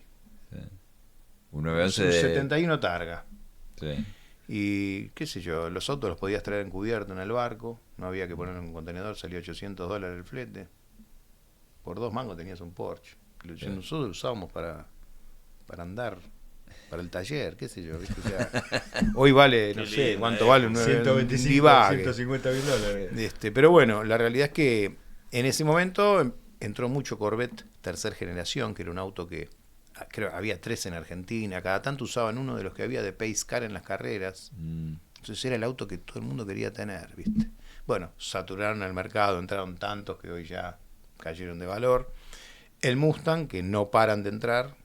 Un Un 911 de... 71 Targa. Sí. Y qué sé yo, los autos los podías traer encubierto en el barco, no había que poner en un contenedor, salía $800 el flete. Por 2 mangos tenías un Porsche. Que Sí. nosotros lo usábamos para andar, para el taller, qué sé yo. ¿Viste? O sea, hoy vale, no Qué sé lindo, cuánto vale un 125, Divague. 150 mil dólares. Pero bueno, la realidad es que en ese momento entró mucho Corvette tercera generación, que era un auto que creo había 3 en Argentina, cada tanto usaban uno de los que había de Pace Car en las carreras. Entonces era el auto que todo el mundo quería tener, ¿viste? Bueno, saturaron el mercado, entraron tantos que hoy ya cayeron de valor. El Mustang, que no paran de entrar,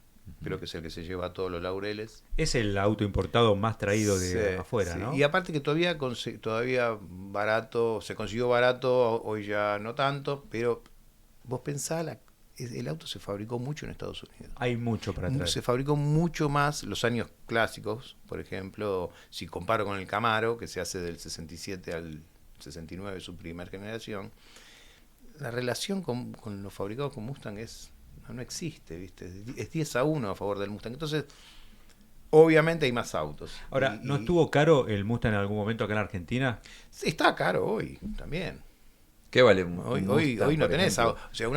creo que es el que se lleva todos los laureles. Es el auto importado más traído de Sí, afuera, sí. ¿no? Y aparte que todavía barato, se consiguió barato, hoy ya no tanto, pero vos pensás, el auto se fabricó mucho en Estados Unidos. Hay mucho para traer. Se fabricó mucho más los años clásicos, por ejemplo, si comparo con el Camaro, que se hace del 67 al 69, su primera generación, la relación con los fabricados con Mustang no existe, ¿viste? Es 10-1 a favor del Mustang. Entonces, obviamente hay más autos. Ahora, ¿no estuvo caro el Mustang en algún momento acá en Argentina? Está caro hoy también. ¿Qué vale Hoy no tenés auto. O sea,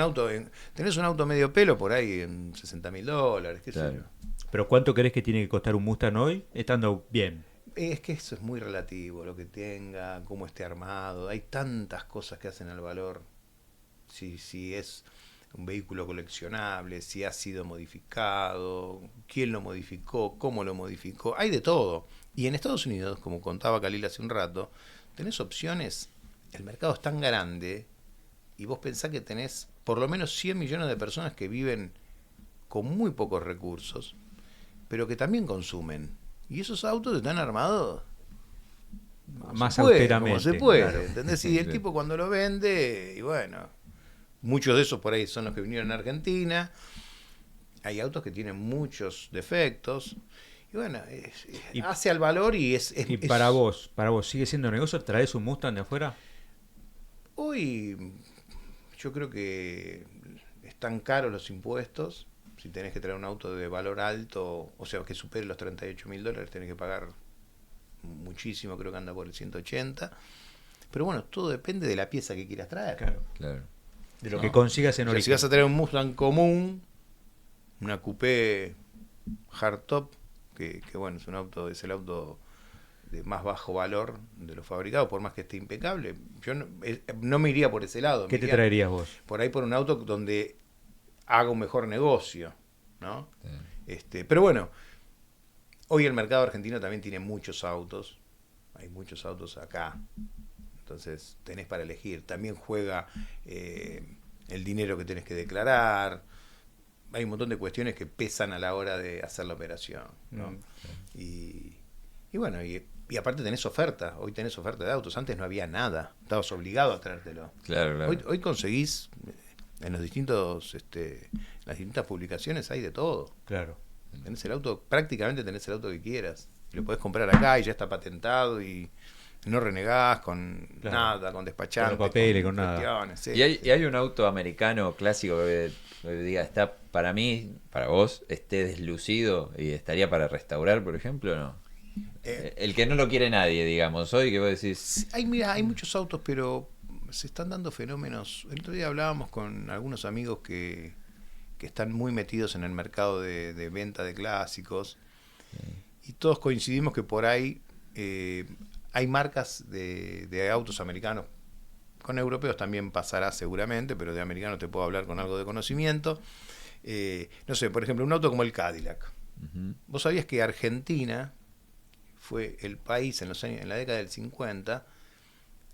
tenés un auto medio pelo por ahí en $60.000, qué sé Claro. yo. ¿Pero cuánto crees que tiene que costar un Mustang hoy estando bien? Es que eso es muy relativo, lo que tenga, cómo esté armado. Hay tantas cosas que hacen al valor. Si es un vehículo coleccionable, si ha sido modificado, quién lo modificó, cómo lo modificó, hay de todo. Y en Estados Unidos, como contaba Khalil hace un rato, tenés opciones, el mercado es tan grande y vos pensás que tenés por lo menos 100 millones de personas que viven con muy pocos recursos, pero que también consumen. Y esos autos están armados Más como austeramente. se puede, Claro. ¿entendés? Y el tipo cuando lo vende, y bueno, muchos de esos por ahí son los que vinieron a Argentina. Hay autos que tienen muchos defectos. Y bueno, Y- hace al valor y Y para vos, ¿sigue siendo negocio? ¿Traes un Mustang de afuera? Hoy yo creo que están caros los impuestos. Si tenés que traer un auto de valor alto, o sea, que supere los $38.000, tenés que pagar muchísimo, creo que anda por el 180. Pero bueno, todo depende de la pieza que quieras traer. Claro. Claro. De lo No. que consigas en O sea, si origen. vas a traer un Mustang común, una coupé hardtop, que bueno, es el auto de más bajo valor de los fabricados, por más que esté impecable, yo no me iría por ese lado. ¿Qué me te iría traerías vos? por ahí por un auto donde haga un mejor negocio, ¿no? Sí. Pero bueno, hoy el mercado argentino también tiene muchos autos, hay muchos autos acá, entonces tenés para elegir. También juega el dinero que tenés que declarar, hay un montón de cuestiones que pesan a la hora de hacer la operación, ¿no? Y bueno, y aparte tenés oferta, hoy tenés oferta de autos, antes no había nada, estabas obligado a traértelo. Claro, claro. Hoy conseguís en los distintos las distintas publicaciones hay de todo. Claro. Tenés el auto, prácticamente tenés el auto que quieras. Lo podés comprar acá y ya está patentado y no renegás con Claro. nada, con despachantes, Con los papeles, con nada. cuestiones, sí. Y hay un auto americano clásico que diga, está para mí, para vos, esté deslucido y estaría para restaurar, por ejemplo, ¿no? El que no lo quiere nadie, digamos, hoy que vos decís... Mira, hay muchos autos, pero se están dando fenómenos. El otro día hablábamos con algunos amigos que están muy metidos en el mercado de venta de clásicos y todos coincidimos que por ahí hay marcas de autos americanos. Con europeos también pasará seguramente, pero de americanos te puedo hablar con algo de conocimiento. No sé, por ejemplo, un auto como el Cadillac. Ujú. ¿Vos sabías que Argentina fue el país en la década del 50,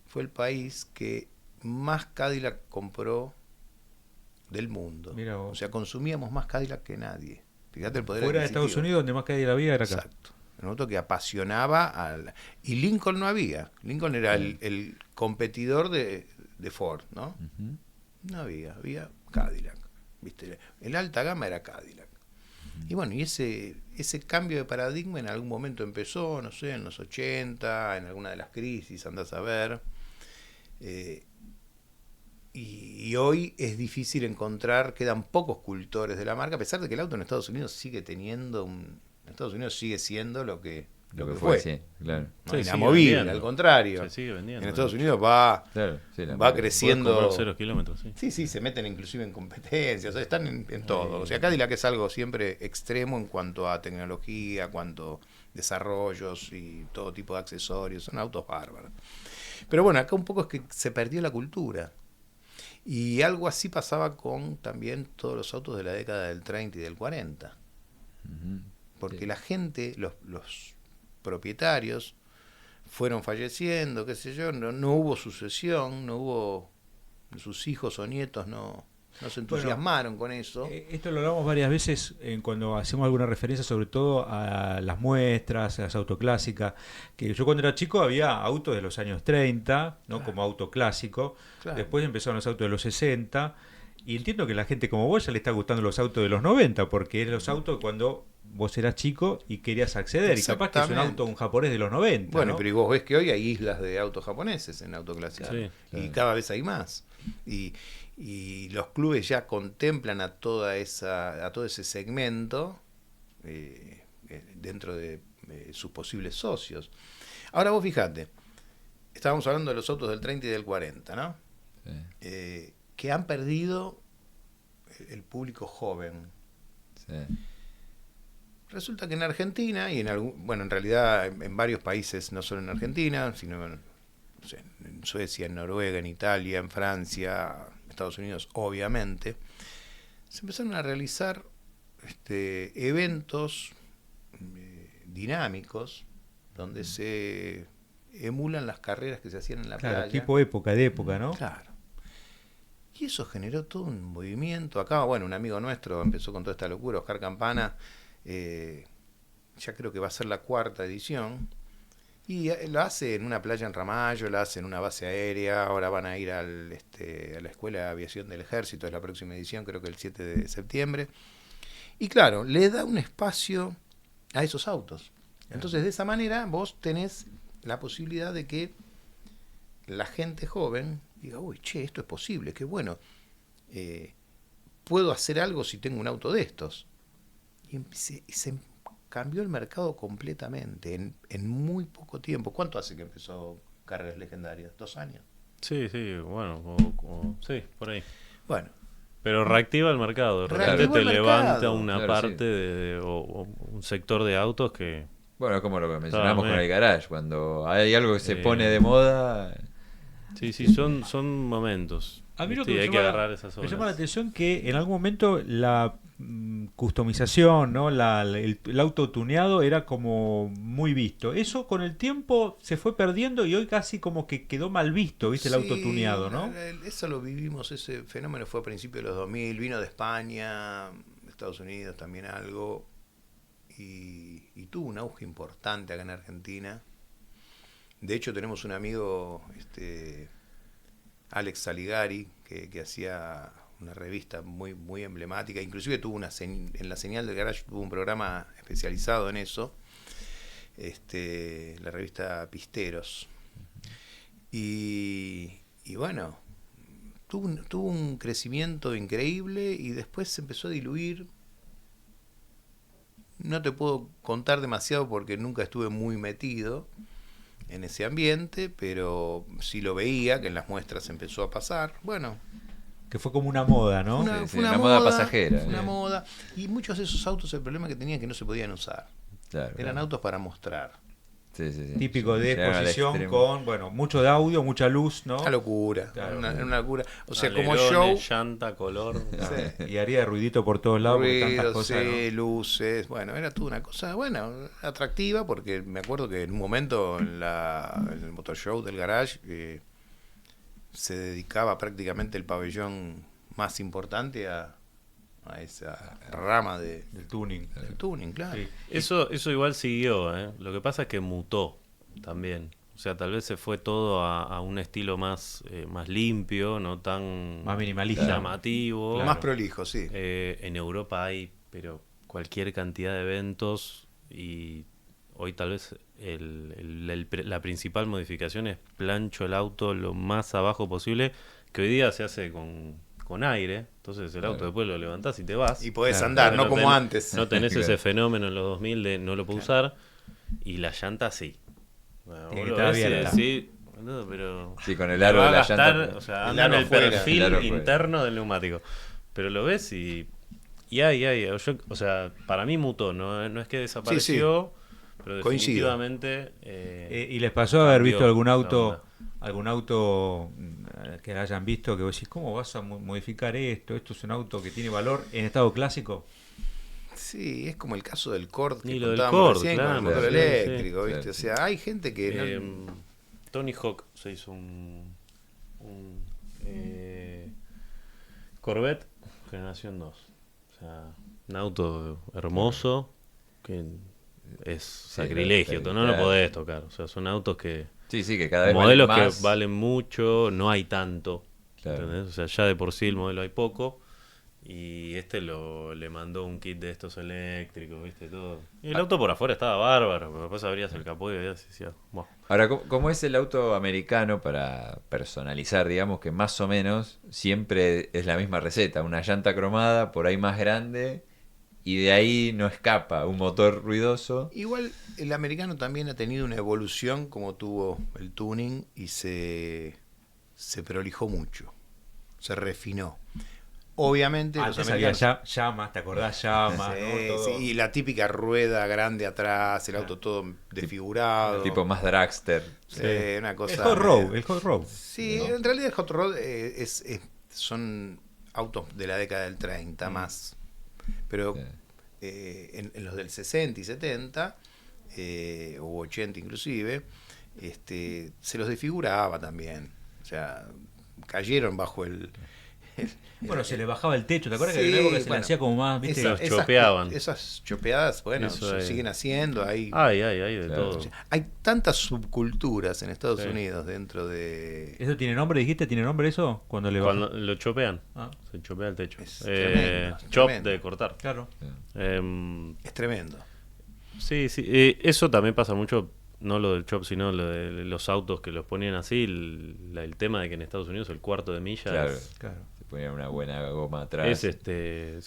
fue el país que más Cadillac compró del mundo? Mira vos. O sea, consumíamos más Cadillac que nadie. Fíjate el poder Fuera de Estados adquisitivo. Unidos, donde más caía la vida era acá. Exacto. Un auto que apasionaba y Lincoln no había. Lincoln era el competidor de Ford, ¿no? Ujú. No había Cadillac. ¿Viste? El alta gama era Cadillac. Y bueno, y ese cambio de paradigma en algún momento empezó, no sé, en los 80, en alguna de las crisis, andás a ver. Y hoy es difícil encontrar, quedan pocos cultores de la marca, a pesar de que el auto en Estados Unidos sigue teniendo en Estados Unidos sigue siendo lo que fue. Sí, claro. No, Sí, inamovible, sigue vendiendo. al contrario. Se sigue vendiendo. En Estados Unidos va Claro, sí, la va marca. creciendo. Podés comprar 0 kilómetros, sí. Sí, se meten inclusive en competencias, o sea, están en todo. O sea, Cadillac es algo siempre extremo en cuanto a tecnología, cuanto desarrollos y todo tipo de accesorios. Son autos bárbaros. Pero bueno, acá un poco es que se perdió la cultura. Y algo así pasaba con también todos los autos de la década del 30 y del 40. Ujú. Porque Sí. la gente, los propietarios, fueron falleciendo, qué sé yo, no hubo sucesión, no hubo, sus hijos o nietos no se entusiasmaron con eso. Esto lo hablamos varias veces cuando hacemos alguna referencia, sobre todo a las muestras, a las autoclásicas. Que yo cuando era chico había autos de los años 30, ¿no? Claro. Como auto clásico. Claro. Después empezaron los autos de los 60. Y entiendo que la gente como vos ya le está gustando los autos de los 90, porque eran los autos cuando vos eras chico y querías acceder. Y capaz que es un Exactamente. auto, un japonés de los 90. Bueno, ¿no? pero y vos ves que hoy hay islas de autos japoneses en autoclásica. Sí, Y claro. cada vez hay más. Y los clubes ya contemplan a todo ese segmento dentro de sus posibles socios. Ahora vos fijate, estábamos hablando de los autos del 30 y del 40, ¿no? Sí, Que han perdido el público joven. sí. Resulta que en Argentina y en realidad en varios países, no solo en Argentina, sino no sé, en Suecia, en Noruega, en Italia, en Francia, Estados Unidos, obviamente, se empezaron a realizar eventos dinámicos donde se emulan las carreras que se hacían en la Claro, playa. tipo de época, ¿no? Claro. Y eso generó todo un movimiento. Acá, bueno, un amigo nuestro empezó con toda esta locura, Oscar Campana, ya creo que va a ser la 4ª edición, y lo hace en una playa en Ramallo, lo hace en una base aérea, ahora van a ir a la Escuela de Aviación del Ejército, es la próxima edición, creo que el 7 de septiembre. Y claro, le da un espacio a esos autos. Entonces, de esa manera, vos tenés la posibilidad de que la gente joven diga, uy, che, esto es posible, qué bueno, puedo hacer algo si tengo un auto de estos. Y se cambió el mercado completamente, en muy poco tiempo. ¿Cuánto hace que empezó Carreras Legendarias? 2 años. Sí, bueno, sí, por ahí. Bueno. Pero reactiva el mercado, de repente Reactivó te el levanta mercado. una Claro, parte o un sector de autos que... Bueno, como lo que mencionamos Claro, con el garage, cuando hay algo que se pone de moda. Sí, son momentos. A mí lo ¿viste? que Y hay que agarrar esas me olas. llama la atención que en algún momento la customización, ¿no? El auto tuneado era como muy visto. Eso con el tiempo se fue perdiendo y hoy casi como que quedó mal visto, ¿viste? El auto tuneado, ¿no? Eso lo vivimos, ese fenómeno fue a principios de los 2000, vino de España, de Estados Unidos también algo, y tuvo un auge importante acá en Argentina. De hecho tenemos un amigo, Alex Saligari, que hacía una revista muy, muy emblemática, inclusive tuvo en la Señal del Garage tuvo un programa especializado en eso, la revista Pisteros. Y bueno, tuvo un crecimiento increíble y después se empezó a diluir. No te puedo contar demasiado porque nunca estuve muy metido en ese ambiente, pero sí lo veía, que en las muestras empezó a pasar. Bueno, Que fue como una moda, ¿no? Sí, una moda pasajera. Fue una moda. Y muchos de esos autos, el problema que tenían es que no se podían usar. Claro, Eran autos para mostrar. Sí. Típico de Llegan al exposición extremo. con, bueno, mucho de audio, mucha luz, ¿no? Una locura. Claro. Una locura. O sea, como Alerones, show. llanta, color. Sí. Y haría ruidito por todos lados, porque tantas Ruidos, cosas, sí, ¿no? luces, bueno, era toda una cosa, bueno, atractiva, porque me acuerdo que en un momento en el Motor Show del Garage se dedicaba prácticamente el pabellón más importante a esa rama del tuning. tuning, claro. Sí. Eso igual siguió, ¿eh? Lo que pasa es que mutó también. O sea, tal vez se fue todo a un estilo más limpio, no tan Más minimalista. llamativo. Más prolijo, sí. En Europa hay, pero cualquier cantidad de eventos y hoy tal vez la principal modificación es plancho el auto lo más abajo posible, que hoy día se hace con aire, entonces el auto después lo levantás y te vas. Y podés Claro, andar, Entonces no como antes. No tenés Claro. ese fenómeno en los 2000 de no lo puedo usar, y la llanta sí. Bueno, Tiene vos que lo estar ves y abierta. decís, boludo, pero Sí, con el le aro va de a la gastar, llanta. o sea, El anda en aro el fuera. perfil El aro fuera. interno del neumático. Pero lo ves y o sea, para mí mutó, no es que desapareció, pero Coincido. definitivamente ¿Y les pasó haber cambió visto algún la auto onda. que hayan visto que vos decís, ¿cómo vas a modificar esto? Esto es un auto que tiene valor en estado clásico. Sí, es como el caso del Cord que Ni lo del contábamos Cord, recién claro, con el motor sí, eléctrico, sí, ¿viste? claro. O sea, hay gente que Tony Hawk se hizo un Corvette generación 2. O sea, un auto hermoso que es sacrilegio, claro, no lo claro. podés tocar. O sea, son autos que Sí, que cada vez modelos valen más. que valen mucho, no hay tanto. Claro. ¿Entendés? O sea, ya de por sí el modelo hay poco. Y le mandó un kit de estos eléctricos, ¿viste? Todo. Y el auto por afuera estaba bárbaro, pero después abrías el capó y veías y decías, "Buah". Ahora, ¿cómo es el auto americano para personalizar? Digamos que más o menos siempre es la misma receta. Una llanta cromada, por ahí más grande, y de ahí no escapa un motor ruidoso. Igual el americano también ha tenido una evolución como tuvo el tuning y se prolijó mucho, se refinó. Obviamente los Antes había americanos... llamas, ¿te acordás? Llamas, Sí, ¿no? Todo. sí, y la típica rueda grande atrás, el auto todo desfigurado. Tipo más dragster. Sí, una cosa... El hot road. Sí, en realidad el hot rod son autos de la década del 30 más. Pero en los del 60 y 70, o 80 inclusive, se los desfiguraba también. O sea, cayeron bajo el Bueno, se le bajaba el techo, ¿te acuerdas Sí, que en una época se le bueno, hacía como más, viste? Los chopeaban. Esas chopeadas, bueno, Eso se es. siguen haciendo. Hay De Claro. todo. Hay tantas subculturas en Estados Sí. Unidos dentro de... ¿Eso tiene nombre, dijiste? ¿Tiene nombre eso? Cuando le Cuando baja. lo chopean, Ah, se chopea el techo. Es tremendo, es Chop tremendo. de cortar. claro. Es tremendo. Sí, sí. Eso también pasa mucho, no lo del chop, sino lo de los autos que los ponían así. El tema de que en Estados Unidos el cuarto de milla Claro. Claro. Se ponía una buena goma atrás.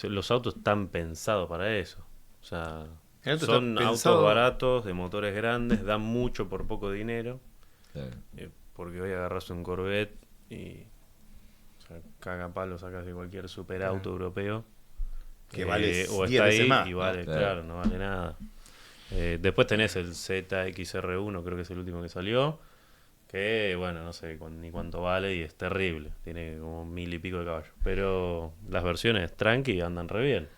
los autos están pensados para eso. O sea, El auto son está autos pensado- baratos, de motores grandes, dan mucho por poco dinero. Claro. Porque hoy agarras un Corvette y caga palo, sacas de cualquier superauto europeo. Que vale o 10 está veces ahí más, y ¿no? vale, Claro. claro, no vale nada. Después tenés el ZXR1, creo que es el último que salió. Que bueno, no sé ni cuánto vale y es terrible. Tiene como 1000 y pico de caballos. Pero las versiones tranqui andan re bien.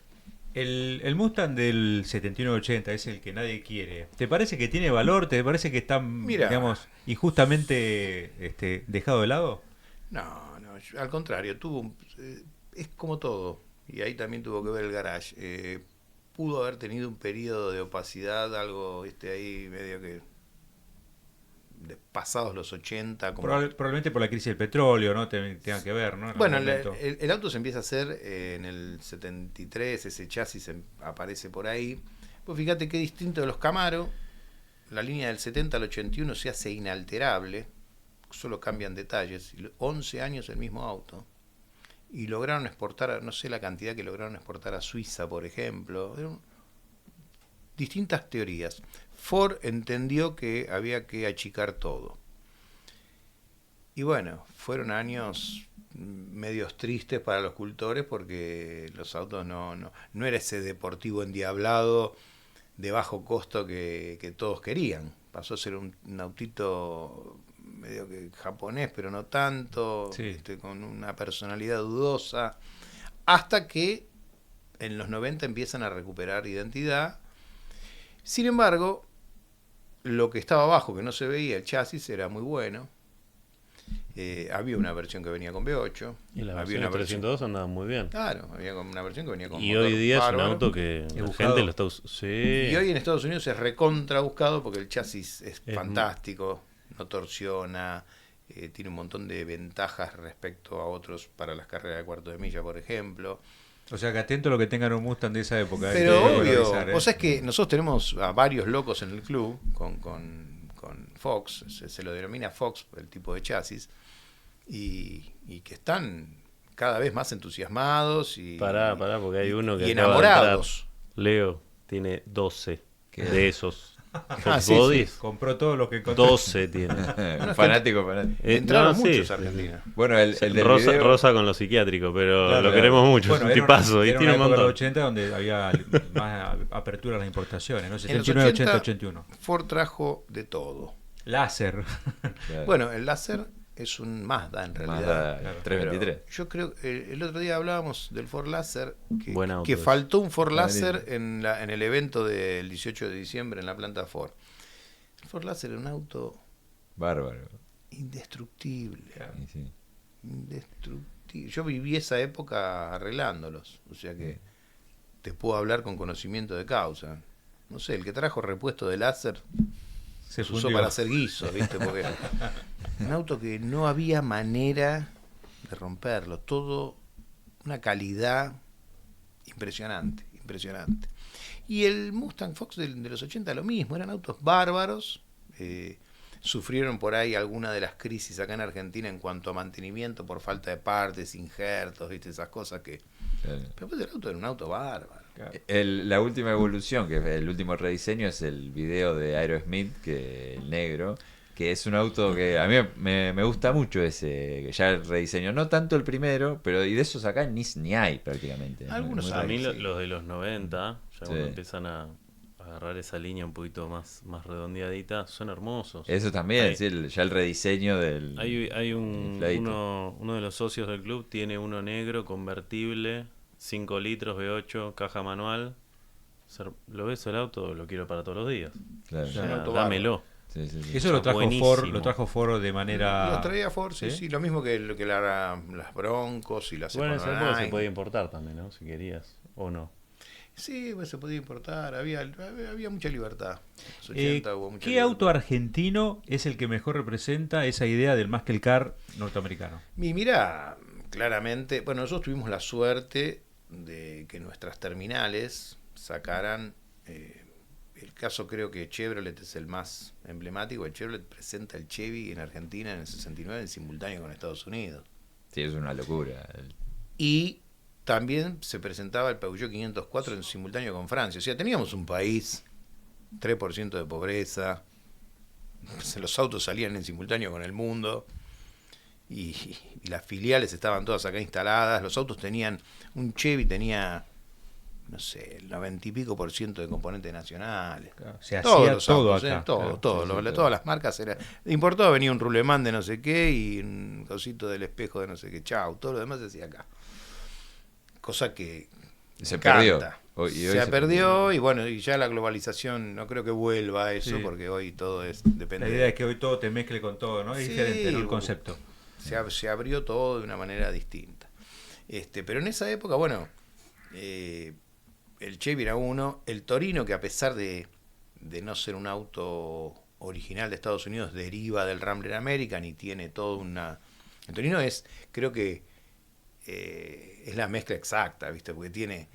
El Mustang del 79-80 es el que nadie quiere. ¿Te parece que tiene valor? ¿Te parece que está, Mira. digamos, injustamente dejado de lado? No, al contrario, es como todo, y ahí también tuvo que ver el garage. Pudo haber tenido un periodo de opacidad, algo ahí medio que pasados los 80. Como... Probablemente por la crisis del petróleo, ¿no? Tenga que ver, ¿no? En Bueno, algún momento. el auto se empieza a hacer en el 73, ese chasis aparece por ahí. Pues fíjate qué distinto de los Camaro, la línea del 70 al 81 se hace inalterable, solo cambian detalles, 11 años el mismo auto. Y lograron exportar, no sé la cantidad que lograron exportar a Suiza, por ejemplo. Distintas teorías. Ford entendió que había que achicar todo. Y bueno, fueron años medios tristes para los cultores porque los autos no era ese deportivo endiablado de bajo costo que todos querían. Pasó a ser un autito medio que japonés, pero no tanto, Sí. con una personalidad dudosa, hasta que en los 90 empiezan a recuperar identidad. Sin embargo, lo que estaba abajo, que no se veía, el chasis, era muy bueno. Había una versión que venía con V8. Y la había versión de 302 andaba muy bien. Claro, había una versión que venía con Y motor hoy día es un bárbaro. auto que la buscado. gente lo está usando. Sí. Y hoy en Estados Unidos es recontra buscado porque el chasis es Es fantástico, no torsiona, tiene un montón de ventajas respecto a otros para las carreras de cuarto de milla, por ejemplo. O sea, que atento a lo que tengan un Mustang de esa época. Pero Hay que obvio, valorizar, vos sabés que nosotros tenemos a varios locos en el club con Fox, se lo denomina Fox, el tipo de chasis, y que están cada vez más entusiasmados y, Pará, porque hay uno que y acaba de entrar. enamorados. Leo tiene 12 ¿Qué? de esos. Ah, sí, Bodies, Compró todo lo que encontró. 12 tiene. Un fanático. Entraron no, muchos sí. a Argentina. Bueno, el del Rosa, video- Rosa con lo psiquiátrico, pero Claro, lo claro. queremos mucho, Bueno, es un era tipazo y era tiene un una época de los montón. 80 donde había más apertura a las importaciones, ¿no? En los 79, 80, 80, 81. Ford trajo de todo. Láser. Claro. Bueno, el láser es un Mazda en realidad. Mazda Claro. 323. Pero yo creo el otro día hablábamos del Ford Láser, Buen auto que ese. faltó un Ford Ah, Láser en el evento del 18 de diciembre en la planta Ford. El Ford Láser era un auto Bárbaro. indestructible. Y sí. Indestructible. Yo viví esa época arreglándolos, o sea que te puedo hablar con conocimiento de causa. No sé, el que trajo repuesto de láser Se se usó fundió. para hacer guisos, ¿viste? Porque un auto que no había manera de romperlo, todo una calidad impresionante, impresionante. Y el Mustang Fox de los 80 lo mismo, eran autos bárbaros, sufrieron por ahí alguna de las crisis acá en Argentina en cuanto a mantenimiento por falta de partes, injertos, ¿viste? Esas cosas que... Claro. Pero pues el auto era un auto bárbaro. Claro. La última evolución, que es el último rediseño, es el video de Aerosmith, que el negro, que es un auto que a mí me gusta mucho ese, que ya el rediseño, no tanto el primero, pero y de esos acá ni hay prácticamente. Algunos Muy hay. A mí sí. los de los 90, ya cuando Sí. empiezan a agarrar esa línea un poquito más redondeadita, son hermosos. Eso también, Hay- sí, ya el rediseño del... Hay infladito. uno de los socios del club tiene uno negro, convertible, 5 litros V8, caja manual. ¿Lo ves el auto? Lo quiero para todos los días. Claro. O sea, Un auto dámelo. Sí, sí, sí. Eso lo trajo buenísimo. Ford, lo trajo Ford de manera... Los traía Ford, sí, ¿Sí? sí, lo mismo que las Broncos y las Bueno, en esa época se Econoline. podía importar también, ¿no? Si querías, o no. Sí, pues se podía importar, había mucha libertad. En los Eh, 80 hubo mucha ¿Qué libertad. auto argentino es el que mejor representa esa idea del muscle car norteamericano? Y mira, claramente, bueno, nosotros tuvimos la suerte de que nuestras terminales sacaran, el caso creo que Chevrolet es el más emblemático, el Chevrolet presenta el Chevy en Argentina en el 69 en simultáneo con Estados Unidos. Sí, es una locura. Y también se presentaba el Peugeot 504 en simultáneo con Francia. O sea, teníamos un país, 3% de pobreza, los autos salían en simultáneo con el mundo y las filiales estaban todas acá instaladas. Los autos tenían, un Chevy tenía, no sé, el 90 y pico % de componentes nacionales. Se Todos hacía los todo autos, acá. todo, Claro. todo, sí, todo. todas las marcas era importado, venía un rulemán de no sé qué y un cosito del espejo de no sé qué, chau, todo lo demás se hacía acá. Cosa que Se encanta. perdió. Hoy se perdió y bueno, y ya la globalización no creo que vuelva a eso Sí. porque hoy todo La depende. idea es que hoy todo te mezcle con todo, ¿no? Es Sí, diferente, ¿no? El concepto. Se abrió todo de una manera distinta. Pero en esa época, bueno, el Chevy era uno, el Torino, que a pesar de no ser un auto original de Estados Unidos, deriva del Rambler American y tiene toda una... El Torino es, creo que es la mezcla exacta, ¿viste? Porque tiene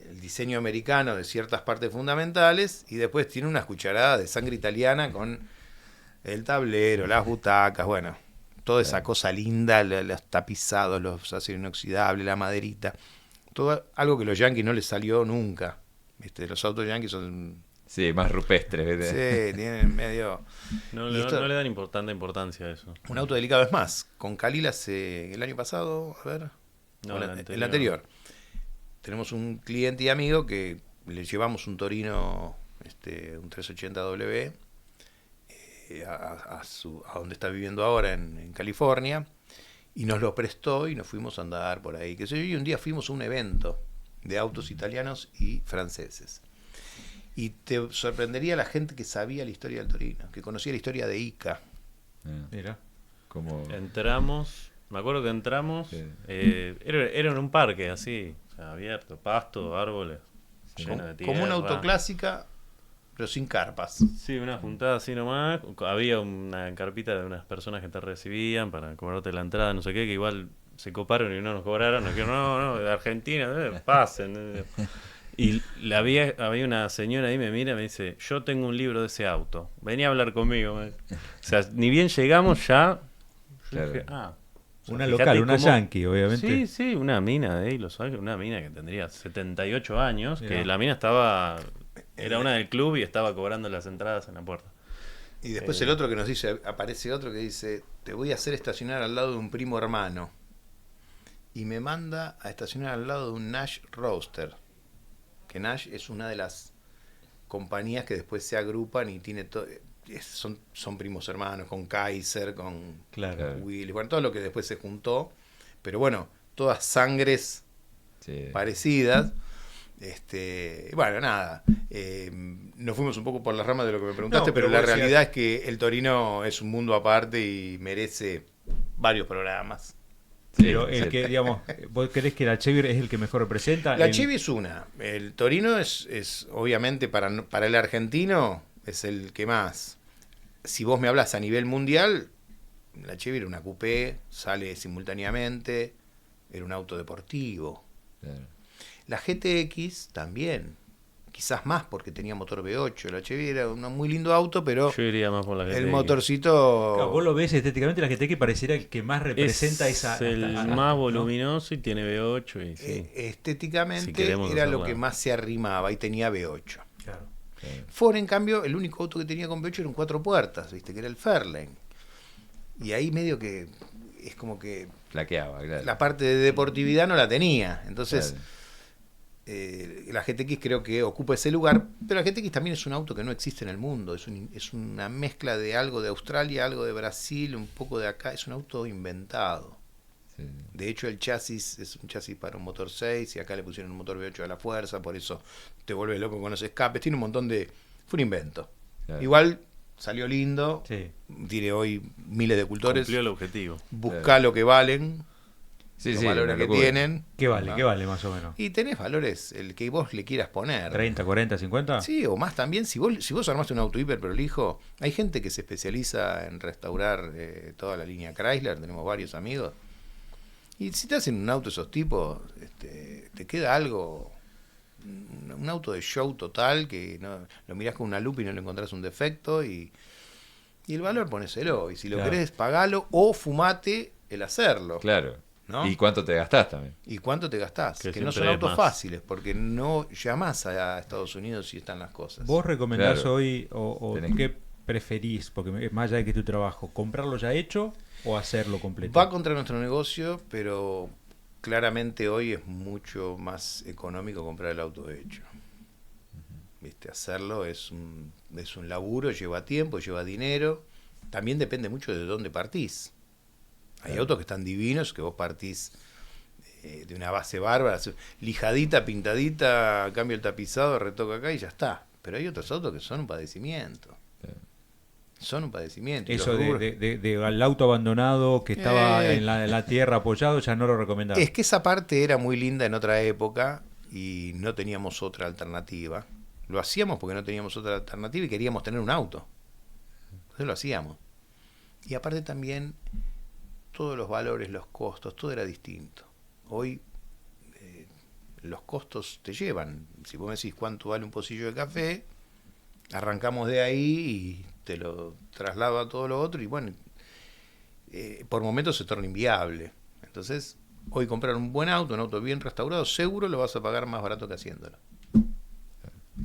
el diseño americano de ciertas partes fundamentales y después tiene unas cucharadas de sangre italiana con el tablero, las butacas, bueno, toda esa cosa linda, los tapizados, los aceros inoxidables, la maderita, todo algo que a los yankees no les salió nunca, ¿viste? Los autos yankees son... Sí, más rupestres. ¿viste? Sí, tienen medio... No, Y esto- no le dan tanta importancia a eso. Un auto delicado. Es más, con Khalil hace el año pasado, a ver, No, o el el anterior, tenemos un cliente y amigo que le llevamos un Torino, un 380W, a donde está viviendo ahora, en California, y nos lo prestó y nos fuimos a andar por ahí. Qué sé yo, y un día fuimos a un evento de autos italianos y franceses. Y te sorprendería la gente que sabía la historia del Torino, que conocía la historia de Ica. Mira. Como... Entramos, me acuerdo que entramos, Sí. era en un parque así, o sea, abierto, pasto, árboles, lleno de tierra. Como una autoclásica, pero sin carpas. Sí, una juntada así nomás. Había una carpita de unas personas que te recibían para cobrarte la entrada, no sé qué, que igual se coparon y no nos cobraron. Nos dijeron, no, de Argentina, pasen. Y había una señora ahí, me mira y me dice, yo tengo un libro de ese auto. Venía a hablar conmigo. O sea, ni bien llegamos ya... Yo Claro. dije, Una fíjate local, una cómo- yankee, obviamente. Sí, sí, una mina de ahí, Los Ángeles, una mina que tendría 78 años, Mirá. que la mina era una del club y estaba cobrando las entradas en la puerta. Y después el otro que nos dice, aparece otro que dice, te voy a hacer estacionar al lado de un primo hermano. Y me manda a estacionar al lado de un Nash Roadster. Que Nash es una de las compañías que después se agrupan y tiene son primos hermanos, con Kaiser, con Claro. Willis, bueno, todo lo que después se juntó. Pero bueno, todas sangres Sí. parecidas. Bueno, nada, nos fuimos un poco por las ramas de lo que me preguntaste, No, pero pero la vos decías- realidad es que el Torino es un mundo aparte y merece varios programas. Pero Sí, el sí. que, digamos, ¿vos creés que la Chevy es el que mejor representa? La Chevy es una, el Torino es obviamente para el argentino es el que más. Si vos me hablas a nivel mundial, la Chevy era una coupé, sale simultáneamente, era un auto deportivo. Claro. La GTX también, quizás más porque tenía motor V8. La Chevy era un muy lindo auto, pero Yo iría más por la el GTX. motorcito... Claro, vos lo ves estéticamente, la GTX pareciera el que más representa es esa... el ¿no? más voluminoso y tiene V8 y sí. estéticamente Si queremos era hacerla. lo que más se arrimaba y tenía V8. Claro. Ford, en cambio, el único auto que tenía con V8 era un 4 puertas, ¿viste? Que era el Fairlane. Y ahí medio que es como que Flaqueaba, claro. la parte de deportividad no la tenía. Entonces, Claro. La GTX creo que ocupa ese lugar, pero la GTX también es un auto que no existe en el mundo, es una mezcla de algo de Australia, algo de Brasil, un poco de acá, es un auto inventado. Sí. De hecho el chasis es un chasis para un motor 6 y acá le pusieron un motor V8 a la fuerza, por eso te vuelve loco con los escapes, tiene un montón de... fue un invento. Claro. Igual salió lindo, Sí. tiene hoy miles de cultores, Cumplió el objetivo. buscá Claro. lo que valen, Sí, los sí, valores una que locura. tienen. ¿Qué vale? ¿no? ¿Qué vale más o menos? Y tenés valores, el que vos le quieras poner. 30, 40, 50. Sí, o más también. Si vos armaste un auto hiper prolijo, hay gente que se especializa en restaurar toda la línea Chrysler, tenemos varios amigos. Y si te hacen un auto de esos tipos, te queda algo, un auto de show total, que no, lo mirás con una lupa y no le encontrás un defecto, y el valor ponéselo. Y si lo Claro. querés, pagalo o fumate el hacerlo. Claro. ¿No? ¿Y cuánto te gastás también? ¿Y cuánto te gastás? Que Que no son siempre es autos más. fáciles, porque no llamás a Estados Unidos si están las cosas. ¿Vos recomendás Claro. hoy o Tenés qué preferís? Porque más allá de que tu trabajo, ¿comprarlo ya hecho o hacerlo completo? Va contra nuestro negocio, pero claramente hoy es mucho más económico comprar el auto hecho. ¿Viste? Hacerlo es un laburo, lleva tiempo, lleva dinero. También depende mucho de dónde partís. Hay Claro. autos que están divinos, que vos partís de una base bárbara, lijadita, pintadita, cambio el tapizado, retoco acá y ya está. Pero hay otros autos que son un padecimiento. Claro. Son un padecimiento. Y Eso los rubros- del auto abandonado que estaba Eh. en la tierra apoyado, ya no lo recomendás. Es que esa parte era muy linda en otra época y no teníamos otra alternativa. Lo hacíamos porque no teníamos otra alternativa y queríamos tener un auto. Entonces lo hacíamos. Y aparte también todos los valores, los costos, todo era distinto. Hoy los costos te llevan. Si vos me decís cuánto vale un pocillo de café, arrancamos de ahí y te lo traslado a todo lo otro y bueno, por momentos se torna inviable. Entonces, hoy comprar un buen auto, un auto bien restaurado, seguro lo vas a pagar más barato que haciéndolo.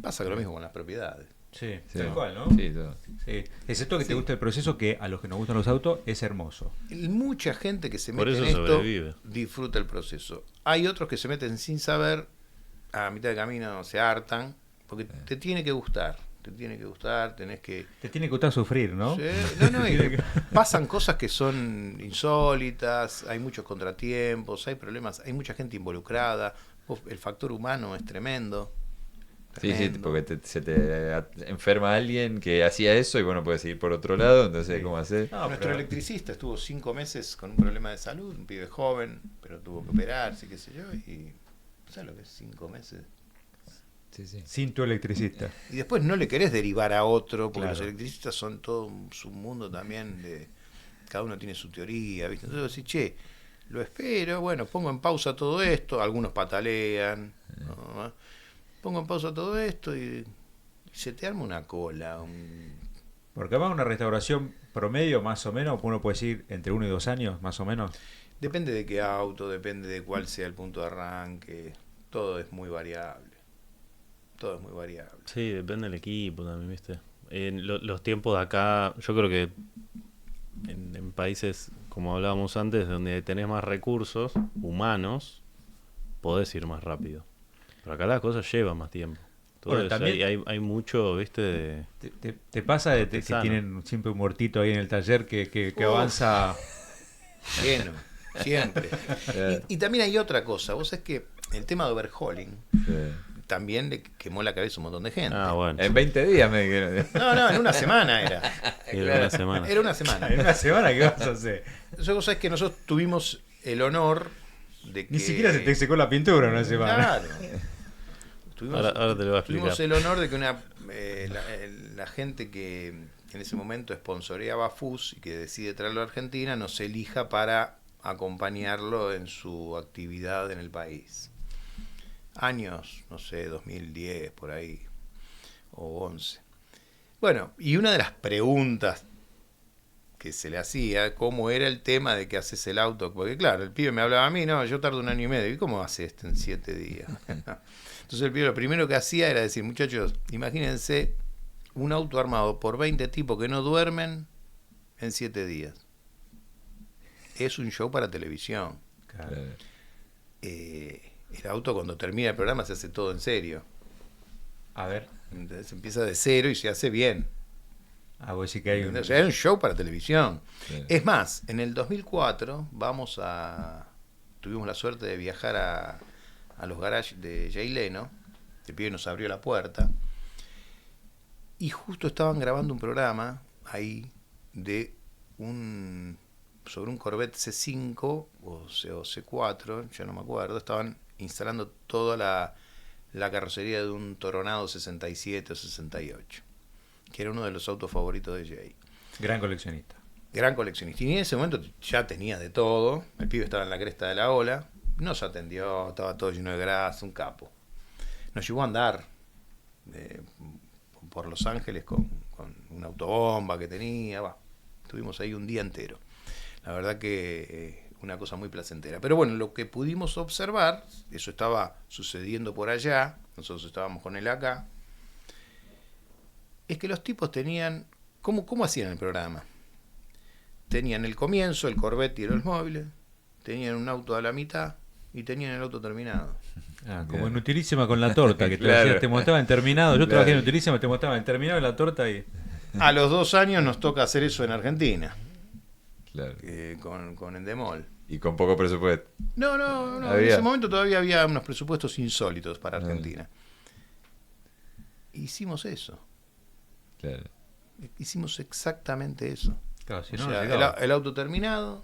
Pasa que lo mismo con las propiedades. Sí, Sí. tal cual, ¿no? Sí, todo. Sí. Excepto que te Sí. gusta el proceso, que a los que nos gustan los autos es hermoso. Mucha gente que se Por mete en eso esto sobrevive. disfruta el proceso. Hay otros que se meten sin saber, a mitad de camino se hartan, porque te tiene que gustar. Te tiene que gustar, tenés que... Te tiene que gustar sufrir, ¿no? Sí, no, y pasan cosas que son insólitas, hay muchos contratiempos, hay problemas, hay mucha gente involucrada, el factor humano es tremendo. Sí, sí, Tremendo. porque se te enferma alguien que hacía eso y bueno, puedes ir por otro lado, entonces, ¿cómo hacer? No, Nuestro pero- electricista estuvo 5 meses con un problema de salud, un pibe joven, pero tuvo que operarse, qué sé yo, y ¿sabes lo que es 5 meses? Sí, sí. Sin tu electricista. Y después no le querés derivar a otro, porque Claro. los electricistas son todo un submundo también, de cada uno tiene su teoría, ¿viste? Entonces decís, che, lo espero, bueno, pongo en pausa todo esto, algunos patalean, ¿no? Pongo en pausa todo esto y se te arma una cola, Porque además una restauración promedio, más o menos, uno puede decir entre 1 y 2 años, más o menos. depende de qué auto, depende de cuál sea el punto de arranque, todo es muy variable. Todo es muy variable. Sí, depende del equipo también, ¿viste? Los tiempos de acá, yo creo que en países, como hablábamos antes, donde tenés más recursos humanos, podés ir más rápido. Pero acá las cosas llevan más tiempo. Bueno, Entonces, también- hay mucho, ¿viste? De... ¿Te pasa de que Artesano. tienen siempre un muertito ahí en el taller que Uf. avanza? Lleno, siempre. Claro. Y también hay otra cosa, vos sabés que el tema de overhauling Sí. también le quemó la cabeza a un montón de gente. Ah, bueno. En 20 días me dijeron. No, en una semana era. Era una semana. Era una semana. En una semana, ¿qué vas a hacer? Entonces vos sabés que nosotros tuvimos el honor de que... Ni siquiera se te secó la pintura en una semana. Claro. Tuvimos, Ahora te lo voy a tuvimos explicar. el honor de que la gente que en ese momento sponsoreaba a FUS y que decide traerlo a Argentina nos elija para acompañarlo en su actividad en el país. Años, no sé, 2010, por ahí, o 11. Bueno, y una de las preguntas que se le hacía, cómo era el tema de que haces el auto, porque claro, el pibe me hablaba a mí, no, yo tardo 1 año y medio, ¿y cómo hace esto en 7 días? Entonces el pibe lo primero que hacía era decir, muchachos, imagínense un auto armado por 20 tipos que no duermen en 7 días. Es un show para televisión. Claro. El auto cuando termina el programa se hace todo en serio. A ver. Entonces empieza de cero y se hace bien. Vos decís que hay un... O sea, es un show para televisión. Sí. Es más, en el 2004 tuvimos la suerte de viajar a los garages de Jay Leno. El pibe nos abrió la puerta. Y justo estaban grabando un programa ahí sobre un Corvette C5 o C4, ya no me acuerdo. Estaban instalando toda la carrocería de un Toronado 67 o 68, que era uno de los autos favoritos de Jay. Gran coleccionista. Gran coleccionista. Y en ese momento ya tenía de todo. El pibe estaba en la cresta de la ola. Nos atendió, estaba todo lleno de grasa, un capo. Nos llevó a andar por Los Ángeles con una autobomba que tenía. Estuvimos ahí un día entero. La verdad que una cosa muy placentera. Pero bueno, lo que pudimos observar, eso estaba sucediendo por allá, nosotros estábamos con él acá, es que los tipos tenían... ¿Cómo hacían el programa? Tenían el comienzo, el Corvette y el Oldsmobile, tenían un auto a la mitad y tenían el auto terminado. Como en Utilísima con la torta, que Claro. te mostraban terminado. Yo trabajé en Claro. Utilísima, te mostraban terminado la torta y... A los 2 años nos toca hacer eso en Argentina, Claro. con Endemol. Y con poco presupuesto. No, en Había. ese momento todavía había unos presupuestos insólitos para Argentina. Hicimos eso, Claro. hicimos exactamente eso. Claro, si O no, no sea, llegaba. el auto terminado,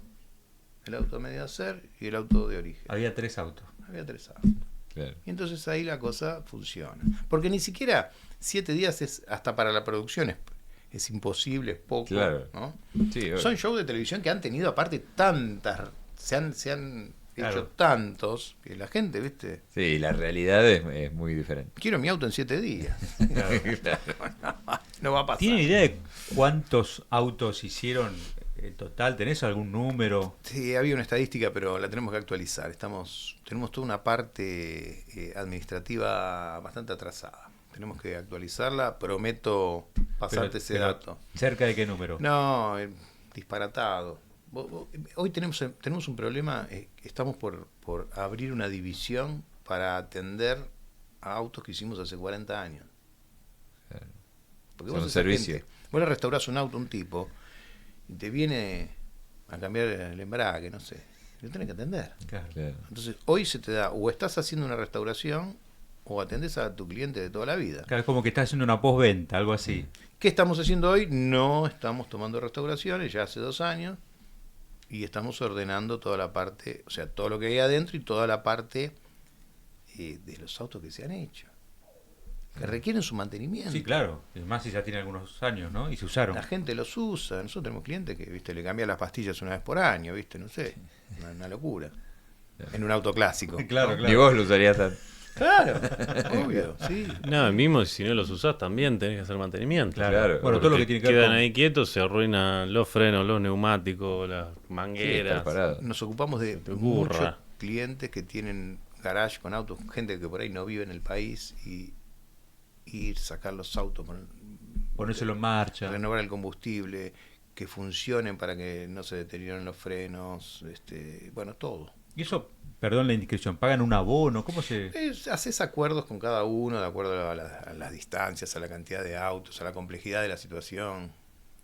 el auto a medio hacer y el auto de origen. Había 3 autos. Había 3 autos. Claro. Y entonces ahí la cosa funciona. Porque ni siquiera 7 días es hasta para la producción, es imposible, es poco. Claro. ¿no? Sí, Son shows de televisión que han tenido aparte tantas, se han Claro. hecho tantos, que la gente, ¿viste? sí, la realidad es muy diferente. Quiero mi auto en 7 días. No va a pasar. ¿Tienen idea de cuántos autos hicieron en total? ¿Tenés algún número? Sí, había una estadística, pero la tenemos que actualizar. Tenemos toda una parte administrativa bastante atrasada. Tenemos que actualizarla. Prometo pasarte ese Pero, dato. ¿cerca de qué número? No, disparatado. Hoy tenemos un problema. Estamos por abrir una división para atender a autos que hicimos hace 40 años. Claro. Porque Son vos, un esa servicio. gente, vos le restaurás un auto a un tipo y te viene a cambiar el embrague, no sé. Lo tenés que atender. Claro. Claro. Entonces, hoy se te da, o estás haciendo una restauración, o atendés a tu cliente de toda la vida. Claro, es como que estás haciendo una postventa, algo así. ¿Qué estamos haciendo hoy? No estamos tomando restauraciones, ya hace 2 años, y estamos ordenando toda la parte, o sea, todo lo que hay adentro y toda la parte de los autos que se han hecho, que requieren su mantenimiento. Sí, claro. Es más si ya tiene algunos años, ¿no? Y se usaron. La gente los usa. Nosotros tenemos clientes que, viste, le cambian las pastillas una vez por año, viste, no sé, una locura. En un auto clásico. Claro, Ni vos lo usarías tan. Claro, obvio, sí. No, mismo si no los usás también tenés que hacer mantenimiento. Claro. Bueno, todo lo que tiene que ver quedan con... ahí quietos, se arruinan los frenos, los neumáticos, las Sí, estar mangueras. parado. Nos ocupamos de te muchos ocurra. clientes que tienen garage con autos, gente que por ahí no vive en el país y ir, sacar los autos, Ponérselo en marcha. renovar el combustible, que funcionen para que no se deterioren los frenos, bueno, todo. Y eso, perdón la indiscreción, ¿pagan un abono? ¿Cómo se...? Haces acuerdos con cada uno de acuerdo a las distancias, a la cantidad de autos, a la complejidad de la situación.